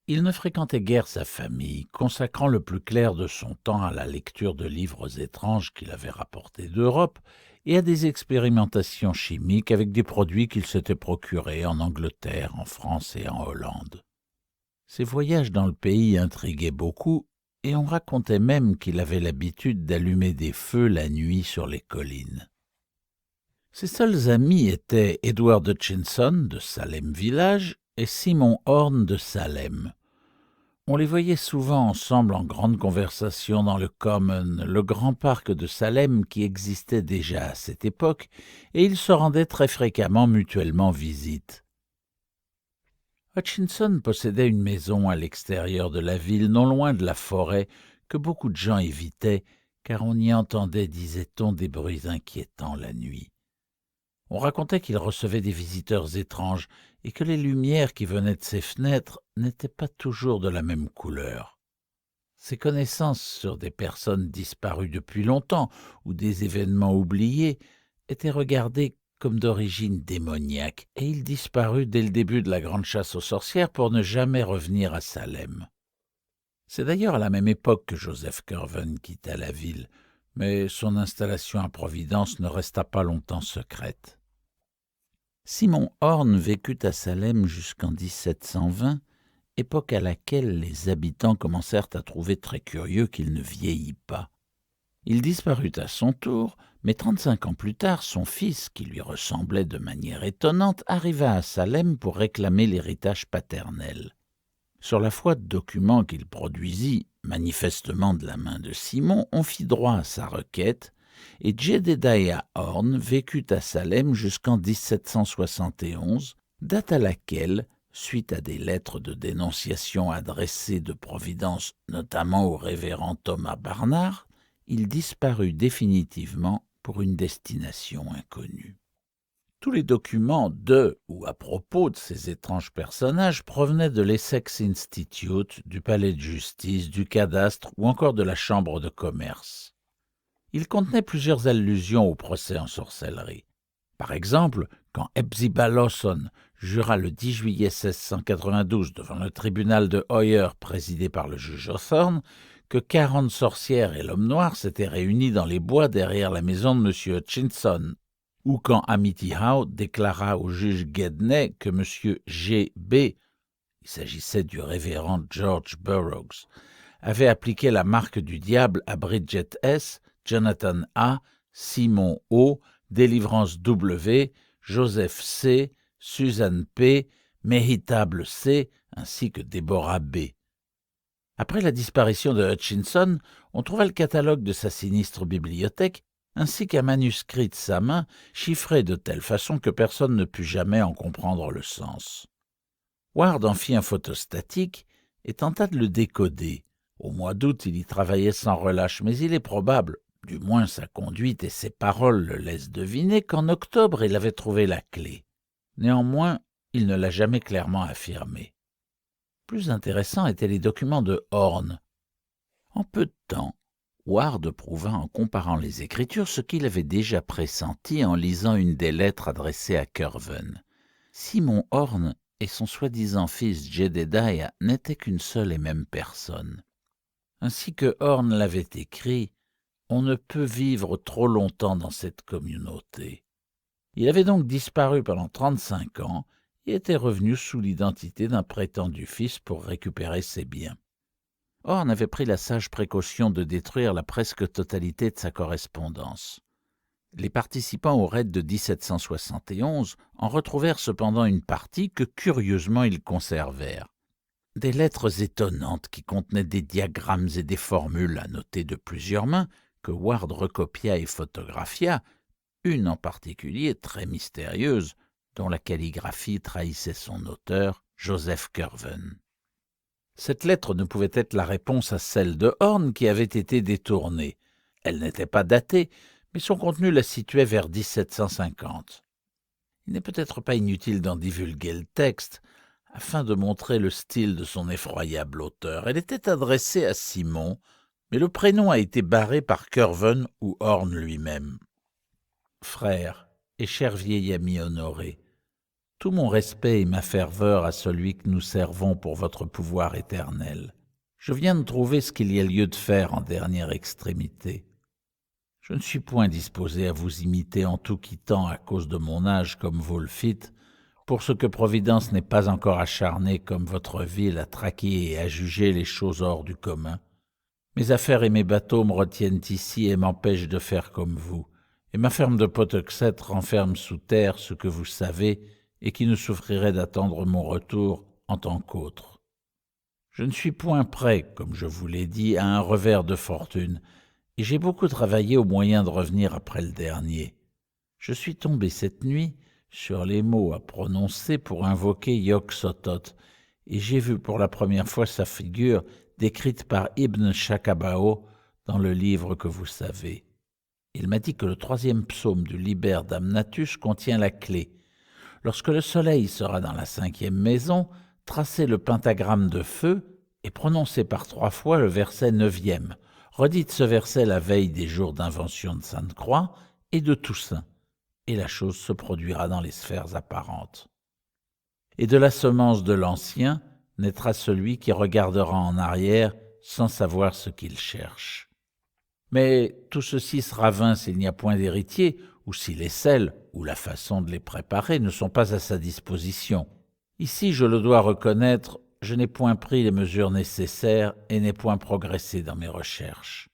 Il ne fréquentait guère sa famille, consacrant le plus clair de son temps à la lecture de livres étranges qu'il avait rapportés d'Europe et à des expérimentations chimiques avec des produits qu'il s'était procurés en Angleterre, en France et en Hollande. Ses voyages dans le pays intriguaient beaucoup, et on racontait même qu'il avait l'habitude d'allumer des feux la nuit sur les collines. Ses seuls amis étaient Edward Hutchinson de Salem Village et Simon Horne de Salem. On les voyait souvent ensemble en grande conversation dans le Common, le grand parc de Salem qui existait déjà à cette époque, et ils se rendaient très fréquemment mutuellement visite. Hutchinson possédait une maison à l'extérieur de la ville, non loin de la forêt, que beaucoup de gens évitaient, car on y entendait, disait-on, des bruits inquiétants la nuit. On racontait qu'il recevait des visiteurs étranges et que les lumières qui venaient de ses fenêtres n'étaient pas toujours de la même couleur. Ses connaissances sur des personnes disparues depuis longtemps ou des événements oubliés étaient regardées comme d'origine démoniaque, et il disparut dès le début de la grande chasse aux sorcières pour ne jamais revenir à Salem. C'est d'ailleurs à la même époque que Joseph Curwen quitta la ville, mais son installation à Providence ne resta pas longtemps secrète. Simon Horne vécut à Salem jusqu'en 1720, époque à laquelle les habitants commencèrent à trouver très curieux qu'il ne vieillit pas. Il disparut à son tour, mais 35 ans plus tard, son fils, qui lui ressemblait de manière étonnante, arriva à Salem pour réclamer l'héritage paternel. Sur la foi de documents qu'il produisit, manifestement de la main de Simon, on fit droit à sa requête, et Jedediah Horne vécut à Salem jusqu'en 1771, date à laquelle, suite à des lettres de dénonciation adressées de Providence notamment au révérend Thomas Barnard, il disparut définitivement pour une destination inconnue. Tous les documents de ou à propos de ces étranges personnages provenaient de l'Essex Institute, du palais de justice, du cadastre ou encore de la chambre de commerce. Ils contenaient plusieurs allusions au procès en sorcellerie. Par exemple, quand Hepzibah Lawson jura le 10 juillet 1692 devant le tribunal de Hoyer présidé par le juge Hawthorne que 40 sorcières et l'homme noir s'étaient réunis dans les bois derrière la maison de M. Hutchinson, ou quand Amity Howe déclara au juge Gedney que M. G.B., il s'agissait du révérend George Burroughs, avait appliqué la marque du diable à Bridget S., Jonathan A., Simon O., Délivrance W., Joseph C., Suzanne P., Méritable C., ainsi que Déborah B. Après la disparition de Hutchinson, on trouva le catalogue de sa sinistre bibliothèque, ainsi qu'un manuscrit de sa main, chiffré de telle façon que personne ne put jamais en comprendre le sens. Ward en fit un photostatique et tenta de le décoder. Au mois d'août, il y travaillait sans relâche, mais il est probable, du moins sa conduite et ses paroles le laissent deviner, qu'en octobre il avait trouvé la clé. Néanmoins, il ne l'a jamais clairement affirmé. Plus intéressants étaient les documents de Horn. En peu de temps, Ward prouva en comparant les écritures ce qu'il avait déjà pressenti en lisant une des lettres adressées à Curwen. Simon Horn et son soi-disant fils Jedediah n'étaient qu'une seule et même personne. Ainsi que Horn l'avait écrit, on ne peut vivre trop longtemps dans cette communauté. Il avait donc disparu pendant 35 ans et était revenu sous l'identité d'un prétendu fils pour récupérer ses biens. Horn avait pris la sage précaution de détruire la presque totalité de sa correspondance. Les participants au raid de 1771 en retrouvèrent cependant une partie que curieusement ils conservèrent. Des lettres étonnantes qui contenaient des diagrammes et des formules annotées de plusieurs mains que Ward recopia et photographia, une en particulier très mystérieuse, dont la calligraphie trahissait son auteur, Joseph Curwen. Cette lettre ne pouvait être la réponse à celle de Horn qui avait été détournée. Elle n'était pas datée, mais son contenu la situait vers 1750. Il n'est peut-être pas inutile d'en divulguer le texte, afin de montrer le style de son effroyable auteur. Elle était adressée à Simon, mais le prénom a été barré par Curwen ou Horn lui-même. « Frère et cher vieil ami honoré, tout mon respect et ma ferveur à celui que nous servons pour votre pouvoir éternel. Je viens de trouver ce qu'il y a lieu de faire en dernière extrémité. Je ne suis point disposé à vous imiter en tout quittant à cause de mon âge comme vous le fîtes, pour ce que Providence n'est pas encore acharnée comme votre ville à traquer et à juger les choses hors du commun. Mes affaires et mes bateaux me retiennent ici et m'empêchent de faire comme vous, et ma ferme de Pawtuxet renferme sous terre ce que vous savez et qui ne souffrirait d'attendre mon retour en tant qu'autre. Je ne suis point prêt, comme je vous l'ai dit, à un revers de fortune, et j'ai beaucoup travaillé au moyen de revenir après le dernier. Je suis tombé cette nuit sur les mots à prononcer pour invoquer Yog-Sothoth, et j'ai vu pour la première fois sa figure décrite par Ibn Shakabao dans le livre que vous savez. Il m'a dit que le 3e psaume du Liber Damnatus contient la clé. Lorsque le soleil sera dans la 5e maison, tracez le pentagramme de feu et prononcez par 3 fois le verset 9e. Redites ce verset la veille des jours d'invention de Sainte-Croix et de Toussaint, et la chose se produira dans les sphères apparentes. Et de la semence de l'ancien naîtra celui qui regardera en arrière sans savoir ce qu'il cherche. Mais tout ceci sera vain s'il n'y a point d'héritier, ou si les sels ou la façon de les préparer ne sont pas à sa disposition. Ici, je le dois reconnaître, je n'ai point pris les mesures nécessaires et n'ai point progressé dans mes recherches.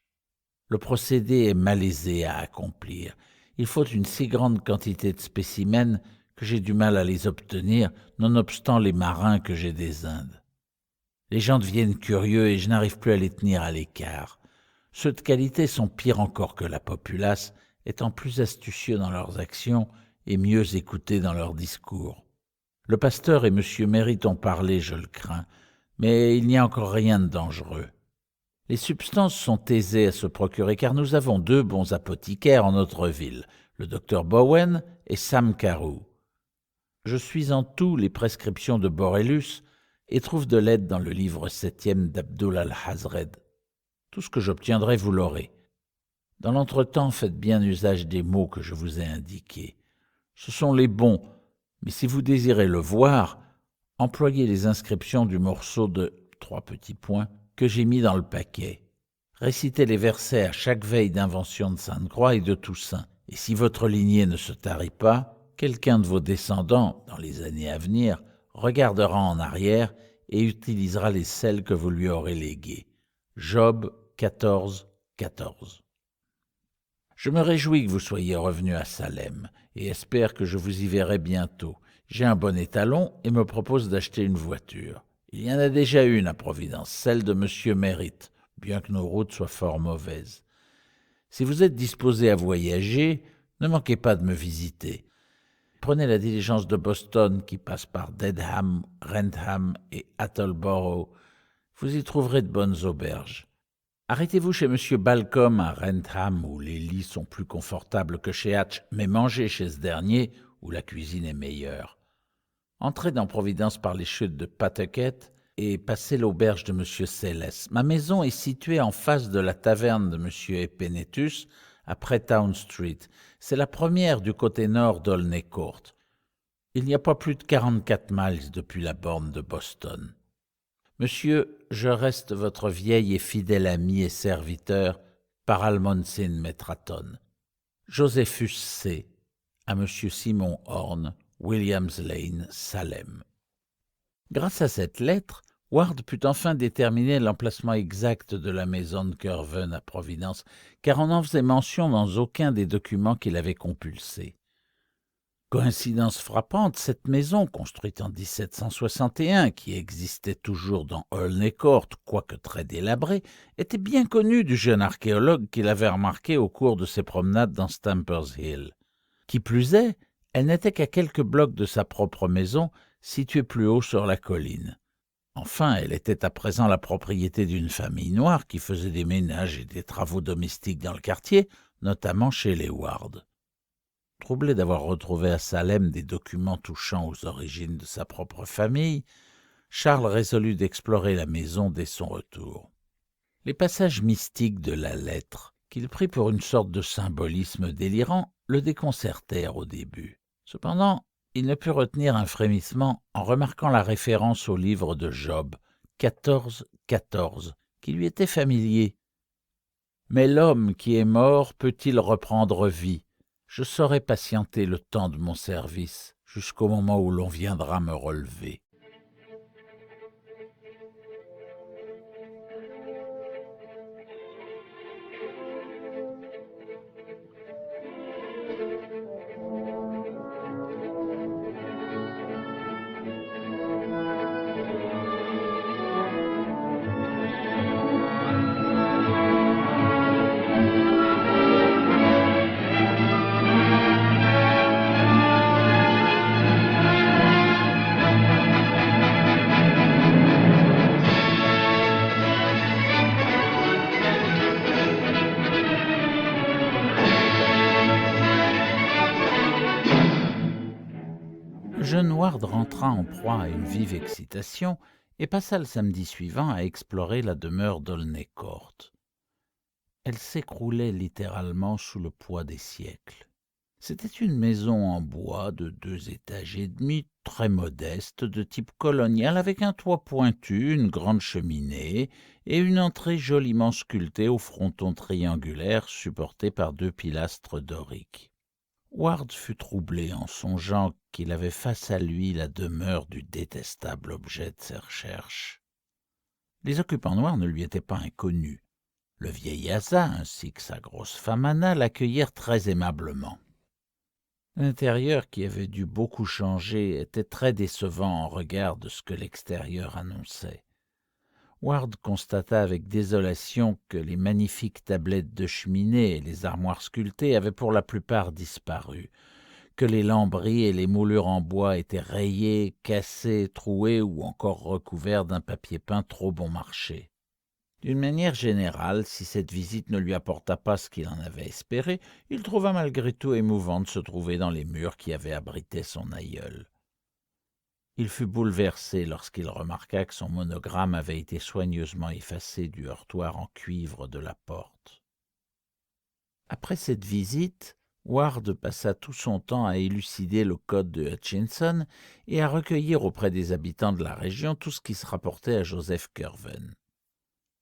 Le procédé est malaisé à accomplir. Il faut une si grande quantité de spécimens que j'ai du mal à les obtenir, nonobstant les marins que j'ai des Indes. Les gens deviennent curieux et je n'arrive plus à les tenir à l'écart. Ceux de qualité sont pires encore que la populace, étant plus astucieux dans leurs actions et mieux écoutés dans leurs discours. Le pasteur et M. Mérite ont parlé, je le crains, mais il n'y a encore rien de dangereux. Les substances sont aisées à se procurer car nous avons 2 bons apothicaires en notre ville, le docteur Bowen et Sam Carew. Je suis en tout les prescriptions de Borellus et trouve de l'aide dans le livre 7e d'Abdul al-Hazred. Tout ce que j'obtiendrai, vous l'aurez. Dans l'entretemps, faites bien usage des mots que je vous ai indiqués. Ce sont les bons, mais si vous désirez le voir, employez les inscriptions du morceau de 3 petits points que j'ai mis dans le paquet. Récitez les versets à chaque veille d'invention de Sainte-Croix et de Toussaint. Et si votre lignée ne se tarit pas, quelqu'un de vos descendants, dans les années à venir, regardera en arrière et utilisera les sels que vous lui aurez légués. Job 14, 14. Je me réjouis que vous soyez revenu à Salem et espère que je vous y verrai bientôt. J'ai un bon étalon et me propose d'acheter une voiture. Il y en a déjà une à Providence, celle de M. Mérite, bien que nos routes soient fort mauvaises. Si vous êtes disposé à voyager, ne manquez pas de me visiter. Prenez la diligence de Boston qui passe par Dedham, Wrentham et Attleboro. Vous y trouverez de bonnes auberges. Arrêtez-vous chez M. Balcom à Wrentham, où les lits sont plus confortables que chez Hatch, mais mangez chez ce dernier, où la cuisine est meilleure. Entrez dans Providence par les chutes de Pawtucket et passez l'auberge de Monsieur Célès. Ma maison est située en face de la taverne de Monsieur Epenetus, après Town Street. C'est la première du côté nord d'Olney Court. Il n'y a pas plus de 44 miles depuis la borne de Boston. Monsieur, je reste votre vieil et fidèle ami et serviteur par Almonsin Metraton. Josephus C. à Monsieur Simon Horn, Williams Lane, Salem. Grâce à cette lettre, Ward put enfin déterminer l'emplacement exact de la maison de Curwen à Providence, car on n'en faisait mention dans aucun des documents qu'il avait compulsés. Coïncidence frappante, cette maison, construite en 1761, qui existait toujours dans Olney Court, quoique très délabrée, était bien connue du jeune archéologue qui l'avait remarquée au cours de ses promenades dans Stamper's Hill. Qui plus est, elle n'était qu'à quelques blocs de sa propre maison, située plus haut sur la colline. Enfin, elle était à présent la propriété d'une famille noire qui faisait des ménages et des travaux domestiques dans le quartier, notamment chez les Ward. Troublé d'avoir retrouvé à Salem des documents touchant aux origines de sa propre famille, Charles résolut d'explorer la maison dès son retour. Les passages mystiques de la lettre, qu'il prit pour une sorte de symbolisme délirant, le déconcertèrent au début. Cependant, il ne put retenir un frémissement en remarquant la référence au livre de Job, 14:14, qui lui était familier. « Mais l'homme qui est mort peut-il reprendre vie ? Je saurai patienter le temps de mon service, jusqu'au moment où l'on viendra me relever. » Le jeune Ward rentra en proie à une vive excitation et passa le samedi suivant à explorer la demeure d'Olney Court. Elle s'écroulait littéralement sous le poids des siècles. C'était une maison en bois de 2 étages et demi, très modeste, de type colonial, avec un toit pointu, une grande cheminée et une entrée joliment sculptée au fronton triangulaire supporté par 2 pilastres doriques. Ward fut troublé en songeant qu'il avait face à lui la demeure du détestable objet de ses recherches. Les occupants noirs ne lui étaient pas inconnus. Le vieil Asa ainsi que sa grosse femme Anna l'accueillirent très aimablement. L'intérieur, qui avait dû beaucoup changer, était très décevant en regard de ce que l'extérieur annonçait. Ward constata avec désolation que les magnifiques tablettes de cheminée et les armoires sculptées avaient pour la plupart disparu, que les lambris et les moulures en bois étaient rayés, cassés, troués ou encore recouverts d'un papier peint trop bon marché. D'une manière générale, si cette visite ne lui apporta pas ce qu'il en avait espéré, il trouva malgré tout émouvant de se trouver dans les murs qui avaient abrité son aïeul. Il fut bouleversé lorsqu'il remarqua que son monogramme avait été soigneusement effacé du heurtoir en cuivre de la porte. Après cette visite, Ward passa tout son temps à élucider le code de Hutchinson et à recueillir auprès des habitants de la région tout ce qui se rapportait à Joseph Curwen.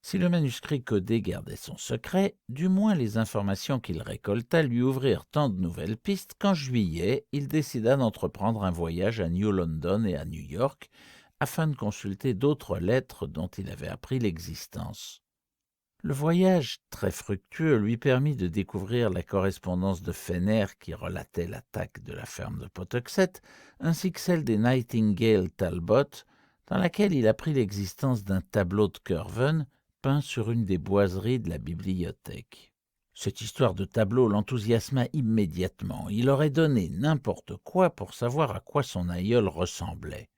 Si le manuscrit codé gardait son secret, du moins les informations qu'il récolta lui ouvrirent tant de nouvelles pistes qu'en juillet, il décida d'entreprendre un voyage à New London et à New York afin de consulter d'autres lettres dont il avait appris l'existence. Le voyage, très fructueux, lui permit de découvrir la correspondance de Fenner qui relatait l'attaque de la ferme de Pawtucket, ainsi que celle des Nightingale Talbot, dans laquelle il apprit l'existence d'un tableau de Curwen peint sur une des boiseries de la bibliothèque. Cette histoire de tableau l'enthousiasma immédiatement. Il aurait donné n'importe quoi pour savoir à quoi son aïeul ressemblait.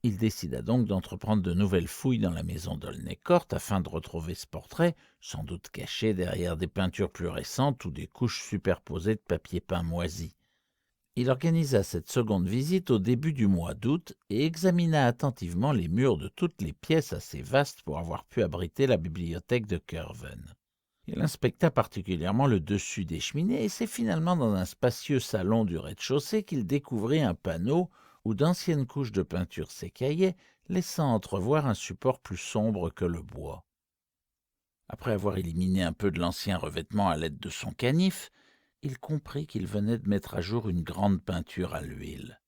Il décida donc d'entreprendre de nouvelles fouilles dans la maison d'Olney Court afin de retrouver ce portrait, sans doute caché derrière des peintures plus récentes ou des couches superposées de papier peint moisi. Il organisa cette seconde visite au début du mois d'août et examina attentivement les murs de toutes les pièces assez vastes pour avoir pu abriter la bibliothèque de Curwen. Il inspecta particulièrement le dessus des cheminées et c'est finalement dans un spacieux salon du rez-de-chaussée qu'il découvrit un panneau où d'anciennes couches de peinture s'écaillaient, laissant entrevoir un support plus sombre que le bois. Après avoir éliminé un peu de l'ancien revêtement à l'aide de son canif, il comprit qu'il venait de mettre à jour une grande peinture à l'huile.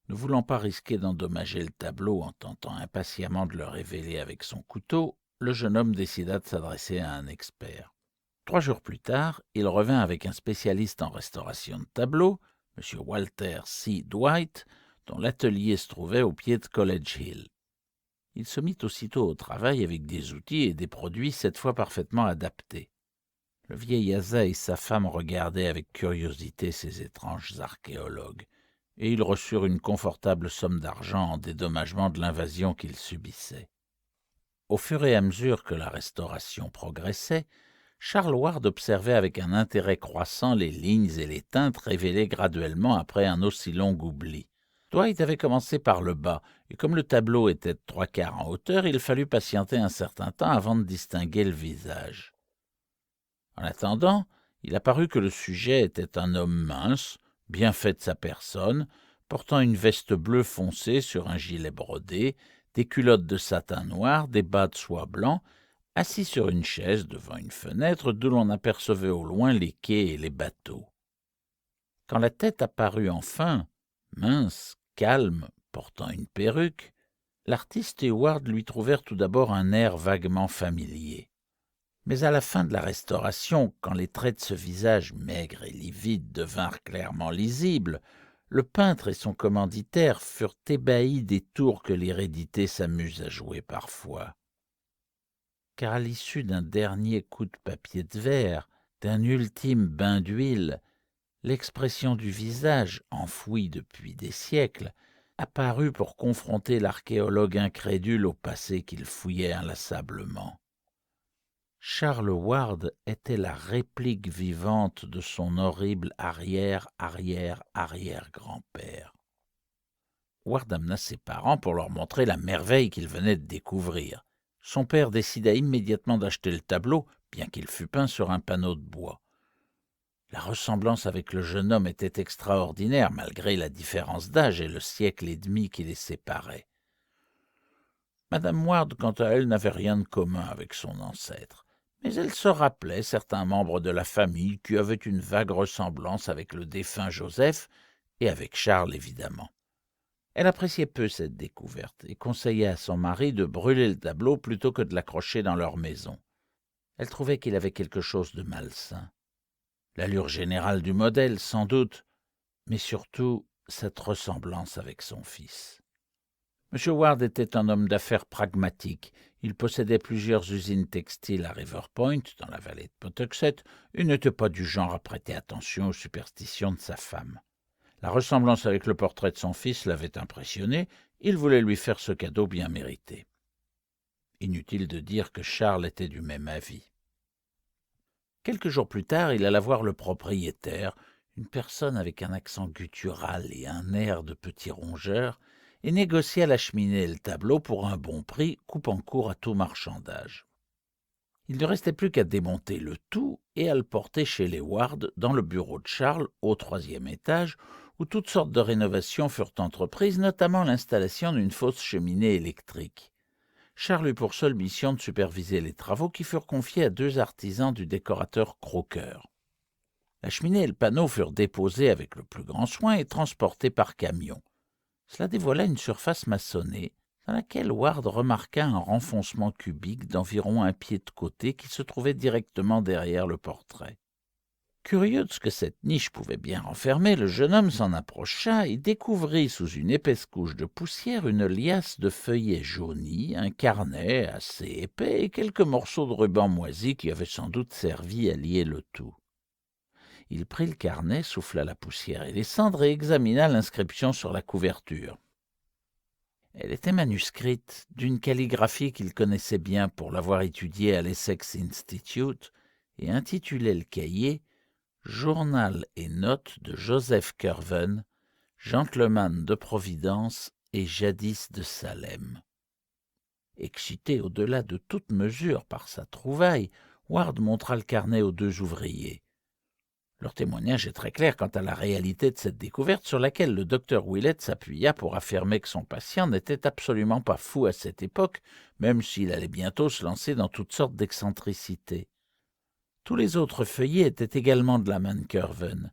Ne voulant pas risquer d'endommager le tableau en tentant impatiemment de le révéler avec son couteau, le jeune homme décida de s'adresser à un expert. 3 jours plus tard, il revint avec un spécialiste en restauration de tableaux, M. Walter C. Dwight, dont l'atelier se trouvait au pied de College Hill. Il se mit aussitôt au travail avec des outils et des produits cette fois parfaitement adaptés. Le vieil Asa et sa femme regardaient avec curiosité ces étranges archéologues, et ils reçurent une confortable somme d'argent en dédommagement de l'invasion qu'ils subissaient. Au fur et à mesure que la restauration progressait, Charles Ward observait avec un intérêt croissant les lignes et les teintes révélées graduellement après un aussi long oubli. Dwight avait commencé par le bas, et comme le tableau était de 3/4 en hauteur, il fallut patienter un certain temps avant de distinguer le visage. En attendant, il apparut que le sujet était un homme mince, bien fait de sa personne, portant une veste bleu foncé sur un gilet brodé, des culottes de satin noir, des bas de soie blanc, assis sur une chaise devant une fenêtre d'où l'on apercevait au loin les quais et les bateaux. Quand la tête apparut enfin, mince, calme, portant une perruque, l'artiste et Ward lui trouvèrent tout d'abord un air vaguement familier. Mais à la fin de la Restauration, quand les traits de ce visage maigre et livide devinrent clairement lisibles, le peintre et son commanditaire furent ébahis des tours que l'hérédité s'amuse à jouer parfois. Car à l'issue d'un dernier coup de papier de verre, d'un ultime bain d'huile, l'expression du visage, enfouie depuis des siècles, apparut pour confronter l'archéologue incrédule au passé qu'il fouillait inlassablement. Charles Ward était la réplique vivante de son horrible arrière-arrière-arrière-grand-père. Ward amena ses parents pour leur montrer la merveille qu'il venait de découvrir. Son père décida immédiatement d'acheter le tableau, bien qu'il fût peint sur un panneau de bois. La ressemblance avec le jeune homme était extraordinaire, malgré la différence d'âge et le siècle et demi qui les séparait. Madame Ward, quant à elle, n'avait rien de commun avec son ancêtre, mais elle se rappelait certains membres de la famille qui avaient une vague ressemblance avec le défunt Joseph et avec Charles, évidemment. Elle appréciait peu cette découverte et conseillait à son mari de brûler le tableau plutôt que de l'accrocher dans leur maison. Elle trouvait qu'il avait quelque chose de malsain. L'allure générale du modèle, sans doute, mais surtout cette ressemblance avec son fils. M. Ward était un homme d'affaires pragmatique. Il possédait plusieurs usines textiles à River Point, dans la vallée de Pawtuxet, et n'était pas du genre à prêter attention aux superstitions de sa femme. La ressemblance avec le portrait de son fils l'avait impressionné, il voulait lui faire ce cadeau bien mérité. Inutile de dire que Charles était du même avis. Quelques jours plus tard, il alla voir le propriétaire, une personne avec un accent guttural et un air de petit rongeur, et négocia la cheminée et le tableau pour un bon prix, coupant court à tout marchandage. Il ne restait plus qu'à démonter le tout et à le porter chez les Ward, dans le bureau de Charles, au 3e étage, où toutes sortes de rénovations furent entreprises, notamment l'installation d'une fausse cheminée électrique. Charles eut pour seule mission de superviser les travaux qui furent confiés à 2 artisans du décorateur Croker. La cheminée et le panneau furent déposés avec le plus grand soin et transportés par camion. Cela dévoila une surface maçonnée, dans laquelle Ward remarqua un renfoncement cubique d'environ 1 pied de côté qui se trouvait directement derrière le portrait. Curieux de ce que cette niche pouvait bien renfermer, le jeune homme s'en approcha et découvrit sous une épaisse couche de poussière une liasse de feuillets jaunis, un carnet assez épais et quelques morceaux de ruban moisi qui avaient sans doute servi à lier le tout. Il prit le carnet, souffla la poussière et les cendres et examina l'inscription sur la couverture. Elle était manuscrite, d'une calligraphie qu'il connaissait bien pour l'avoir étudiée à l'Essex Institute, et intitulait le cahier Journal et notes de Joseph Curwen, gentleman de Providence et jadis de Salem. Excité au-delà de toute mesure par sa trouvaille, Ward montra le carnet aux deux ouvriers. Leur témoignage est très clair quant à la réalité de cette découverte sur laquelle le docteur Willett s'appuya pour affirmer que son patient n'était absolument pas fou à cette époque, même s'il allait bientôt se lancer dans toutes sortes d'excentricités. Tous les autres feuillets étaient également de la main Curwen.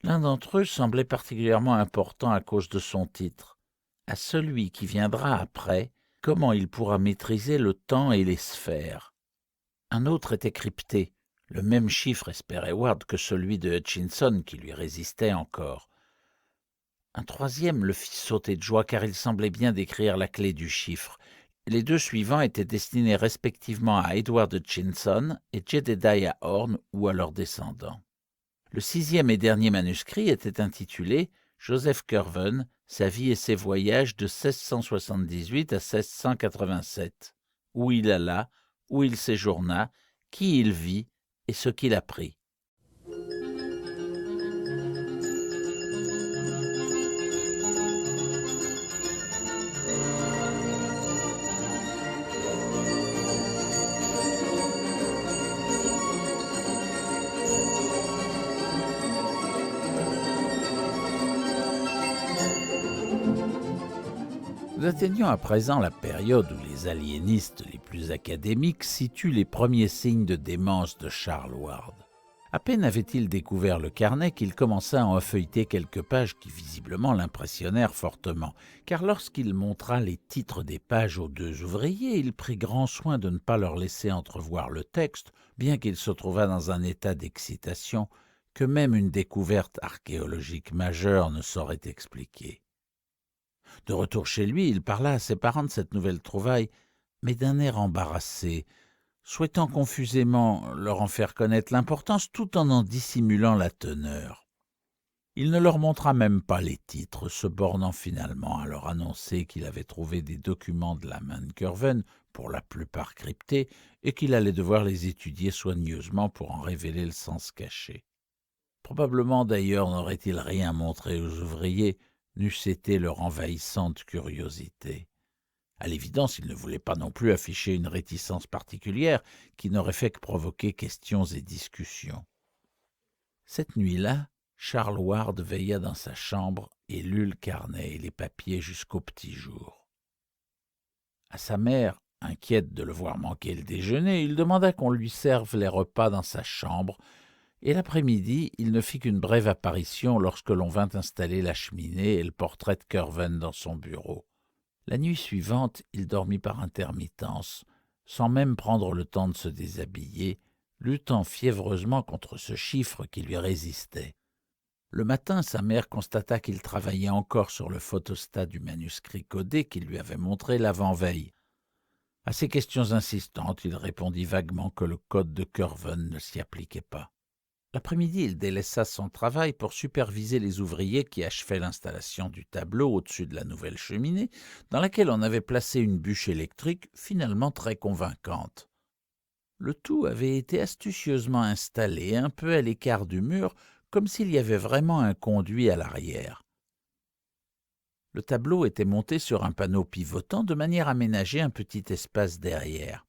L'un d'entre eux semblait particulièrement important à cause de son titre. À celui qui viendra après, comment il pourra maîtriser le temps et les sphères. Un autre était crypté. Le même chiffre, espérait Ward, que celui de Hutchinson, qui lui résistait encore. Un troisième le fit sauter de joie, car il semblait bien décrire la clé du chiffre. Les deux suivants étaient destinés respectivement à Edward Hutchinson et Jedediah Horne ou à leurs descendants. Le sixième et dernier manuscrit était intitulé « Joseph Curwen, sa vie et ses voyages de 1678 à 1687 », où il alla, où il séjourna, qui il vit et ce qu'il apprit. Nous atteignons à présent la période où les aliénistes les plus académiques situent les premiers signes de démence de Charles Ward. À peine avait-il découvert le carnet qu'il commença à en feuilleter quelques pages qui visiblement l'impressionnèrent fortement, car lorsqu'il montra les titres des pages aux deux ouvriers, il prit grand soin de ne pas leur laisser entrevoir le texte, bien qu'il se trouvât dans un état d'excitation que même une découverte archéologique majeure ne saurait expliquer. De retour chez lui, il parla à ses parents de cette nouvelle trouvaille, mais d'un air embarrassé, souhaitant confusément leur en faire connaître l'importance tout en dissimulant la teneur. Il ne leur montra même pas les titres, se bornant finalement à leur annoncer qu'il avait trouvé des documents de la main de Curwen, pour la plupart cryptés, et qu'il allait devoir les étudier soigneusement pour en révéler le sens caché. Probablement d'ailleurs n'aurait-il rien montré aux ouvriers, n'eût été leur envahissante curiosité. À l'évidence, il ne voulait pas non plus afficher une réticence particulière qui n'aurait fait que provoquer questions et discussions. Cette nuit-là, Charles Ward veilla dans sa chambre et lut le carnet et les papiers jusqu'au petit jour. À sa mère, inquiète de le voir manquer le déjeuner, il demanda qu'on lui serve les repas dans sa chambre, et l'après-midi, il ne fit qu'une brève apparition lorsque l'on vint installer la cheminée et le portrait de Curwen dans son bureau. La nuit suivante, il dormit par intermittence, sans même prendre le temps de se déshabiller, luttant fiévreusement contre ce chiffre qui lui résistait. Le matin, sa mère constata qu'il travaillait encore sur le photostat du manuscrit codé qu'il lui avait montré l'avant-veille. À ses questions insistantes, il répondit vaguement que le code de Curwen ne s'y appliquait pas. L'après-midi, il délaissa son travail pour superviser les ouvriers qui achevaient l'installation du tableau au-dessus de la nouvelle cheminée, dans laquelle on avait placé une bûche électrique finalement très convaincante. Le tout avait été astucieusement installé un peu à l'écart du mur, comme s'il y avait vraiment un conduit à l'arrière. Le tableau était monté sur un panneau pivotant de manière à ménager un petit espace derrière.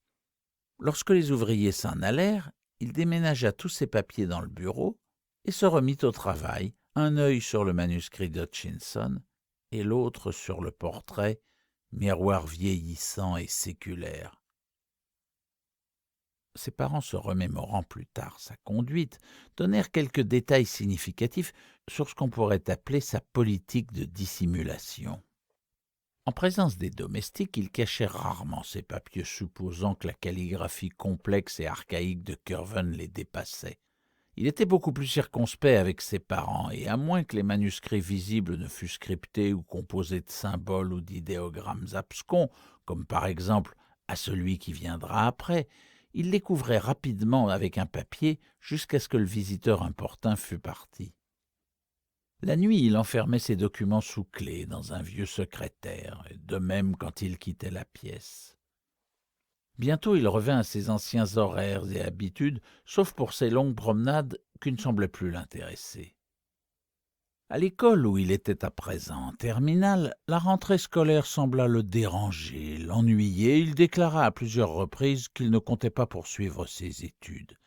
Lorsque les ouvriers s'en allèrent, il déménagea tous ses papiers dans le bureau et se remit au travail, un œil sur le manuscrit d'Hutchinson et l'autre sur le portrait, miroir vieillissant et séculaire. Ses parents, se remémorant plus tard sa conduite, donnèrent quelques détails significatifs sur ce qu'on pourrait appeler sa politique de dissimulation. En présence des domestiques, il cachait rarement ses papiers, supposant que la calligraphie complexe et archaïque de Curwen les dépassait. Il était beaucoup plus circonspect avec ses parents, et à moins que les manuscrits visibles ne fussent cryptés ou composés de symboles ou d'idéogrammes abscons, comme par exemple « à celui qui viendra après », il les couvrait rapidement avec un papier jusqu'à ce que le visiteur importun fût parti. La nuit, il enfermait ses documents sous clé dans un vieux secrétaire, et de même quand il quittait la pièce. Bientôt, il revint à ses anciens horaires et habitudes, sauf pour ses longues promenades qui ne semblait plus l'intéresser. À l'école où il était à présent en terminale, la rentrée scolaire sembla le déranger, l'ennuyer. Il déclara à plusieurs reprises qu'il ne comptait pas poursuivre ses études.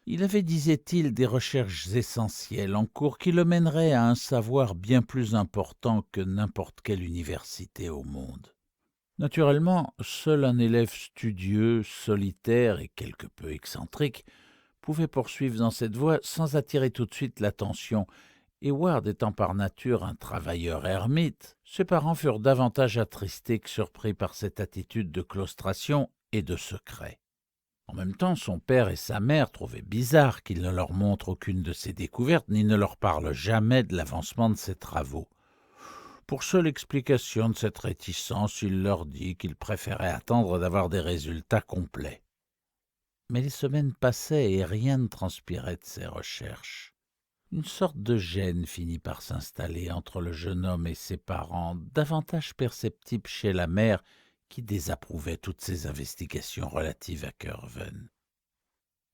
Il avait, disait-il, des recherches essentielles en cours qui le mèneraient à un savoir bien plus important que n'importe quelle université au monde. Naturellement, seul un élève studieux, solitaire et quelque peu excentrique pouvait poursuivre dans cette voie sans attirer tout de suite l'attention, et Ward étant par nature un travailleur ermite, ses parents furent davantage attristés que surpris par cette attitude de claustration et de secret. En même temps, son père et sa mère trouvaient bizarre qu'il ne leur montre aucune de ses découvertes, ni ne leur parle jamais de l'avancement de ses travaux. Pour seule explication de cette réticence, il leur dit qu'il préférait attendre d'avoir des résultats complets. Mais les semaines passaient et rien ne transpirait de ses recherches. Une sorte de gêne finit par s'installer entre le jeune homme et ses parents, davantage perceptible chez la mère, qui désapprouvait toutes ces investigations relatives à Curwen.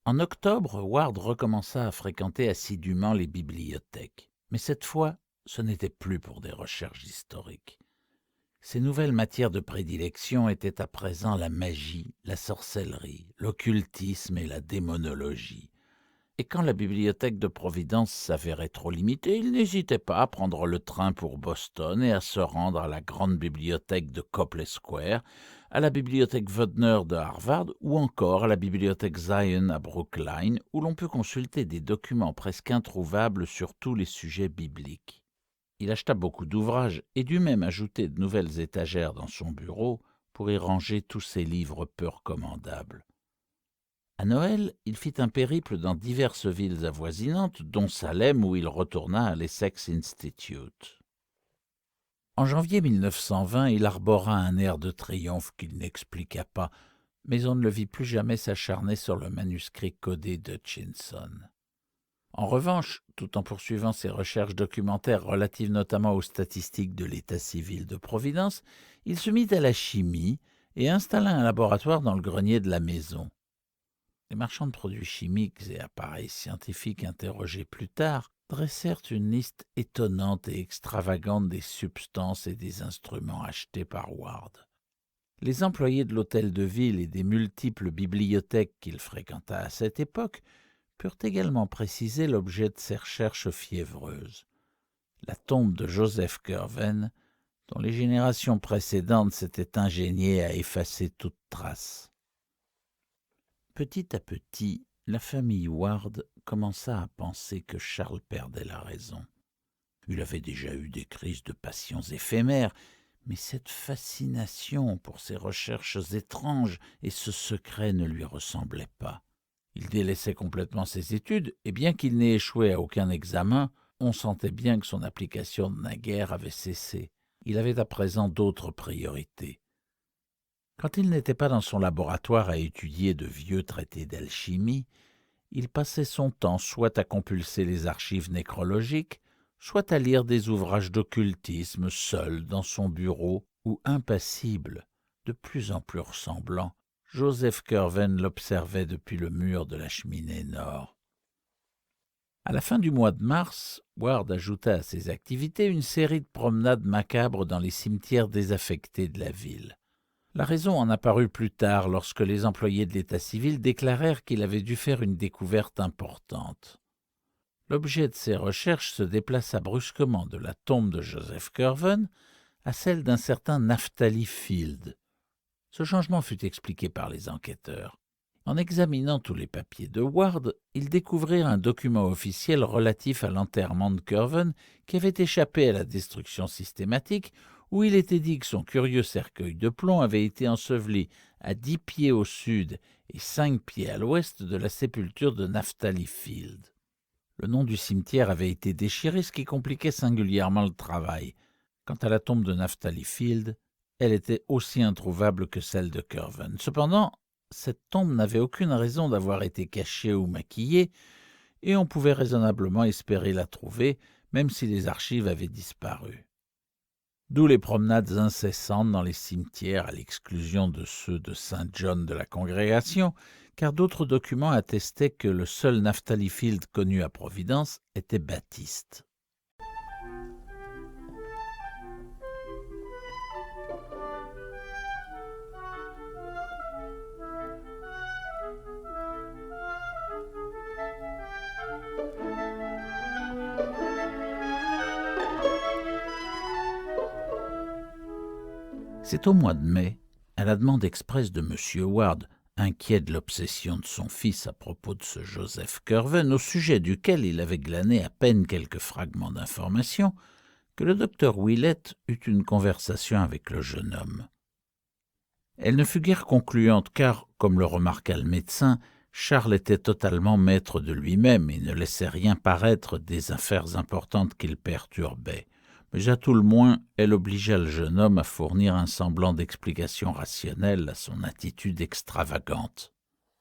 En octobre, Ward recommença à fréquenter assidûment les bibliothèques, mais cette fois, ce n'était plus pour des recherches historiques. Ses nouvelles matières de prédilection étaient à présent la magie, la sorcellerie, l'occultisme et la démonologie. Et quand la bibliothèque de Providence s'avérait trop limitée, il n'hésitait pas à prendre le train pour Boston et à se rendre à la grande bibliothèque de Copley Square, à la bibliothèque Wagner de Harvard ou encore à la bibliothèque Zion à Brookline, où l'on peut consulter des documents presque introuvables sur tous les sujets bibliques. Il acheta beaucoup d'ouvrages et dut même ajouter de nouvelles étagères dans son bureau pour y ranger tous ses livres peu recommandables. À Noël, il fit un périple dans diverses villes avoisinantes, dont Salem, où il retourna à l'Essex Institute. En janvier 1920, il arbora un air de triomphe qu'il n'expliqua pas, mais on ne le vit plus jamais s'acharner sur le manuscrit codé d'Hutchinson. En revanche, tout en poursuivant ses recherches documentaires relatives notamment aux statistiques de l'état civil de Providence, il se mit à la chimie et installa un laboratoire dans le grenier de la maison. Les marchands de produits chimiques et appareils scientifiques interrogés plus tard dressèrent une liste étonnante et extravagante des substances et des instruments achetés par Ward. Les employés de l'hôtel de ville et des multiples bibliothèques qu'il fréquenta à cette époque purent également préciser l'objet de ses recherches fiévreuses, la tombe de Joseph Curwen, dont les générations précédentes s'étaient ingéniées à effacer toute trace. Petit à petit, la famille Ward commença à penser que Charles perdait la raison. Il avait déjà eu des crises de passions éphémères, mais cette fascination pour ces recherches étranges et ce secret ne lui ressemblaient pas. Il délaissait complètement ses études, et bien qu'il n'ait échoué à aucun examen, on sentait bien que son application de naguère avait cessé. Il avait à présent d'autres priorités. Quand il n'était pas dans son laboratoire à étudier de vieux traités d'alchimie, il passait son temps soit à compulser les archives nécrologiques, soit à lire des ouvrages d'occultisme seul dans son bureau où, impassible, de plus en plus ressemblant, Joseph Curwen l'observait depuis le mur de la cheminée nord. À la fin du mois de mars, Ward ajouta à ses activités une série de promenades macabres dans les cimetières désaffectés de la ville. La raison en apparut plus tard lorsque les employés de l'état civil déclarèrent qu'il avait dû faire une découverte importante. L'objet de ses recherches se déplaça brusquement de la tombe de Joseph Curwen à celle d'un certain Naphtali Field. Ce changement fut expliqué par les enquêteurs. En examinant tous les papiers de Ward, ils découvrirent un document officiel relatif à l'enterrement de Curwen qui avait échappé à la destruction systématique, où il était dit que son curieux cercueil de plomb avait été enseveli à 10 pieds au sud et 5 pieds à l'ouest de la sépulture de Naphtali Field. Le nom du cimetière avait été déchiré, ce qui compliquait singulièrement le travail. Quant à la tombe de Naphtali Field, elle était aussi introuvable que celle de Curwen. Cependant, cette tombe n'avait aucune raison d'avoir été cachée ou maquillée, et on pouvait raisonnablement espérer la trouver, même si les archives avaient disparu. D'où les promenades incessantes dans les cimetières à l'exclusion de ceux de Saint John de la Congrégation, car d'autres documents attestaient que le seul Naphtali Field connu à Providence était baptiste. C'est au mois de mai, à la demande expresse de M. Ward, inquiet de l'obsession de son fils à propos de ce Joseph Curwen, au sujet duquel il avait glané à peine quelques fragments d'informations, que le docteur Willett eut une conversation avec le jeune homme. Elle ne fut guère concluante car, comme le remarqua le médecin, Charles était totalement maître de lui-même et ne laissait rien paraître des affaires importantes qu'il perturbait. Mais à tout le moins, elle obligea le jeune homme à fournir un semblant d'explication rationnelle à son attitude extravagante.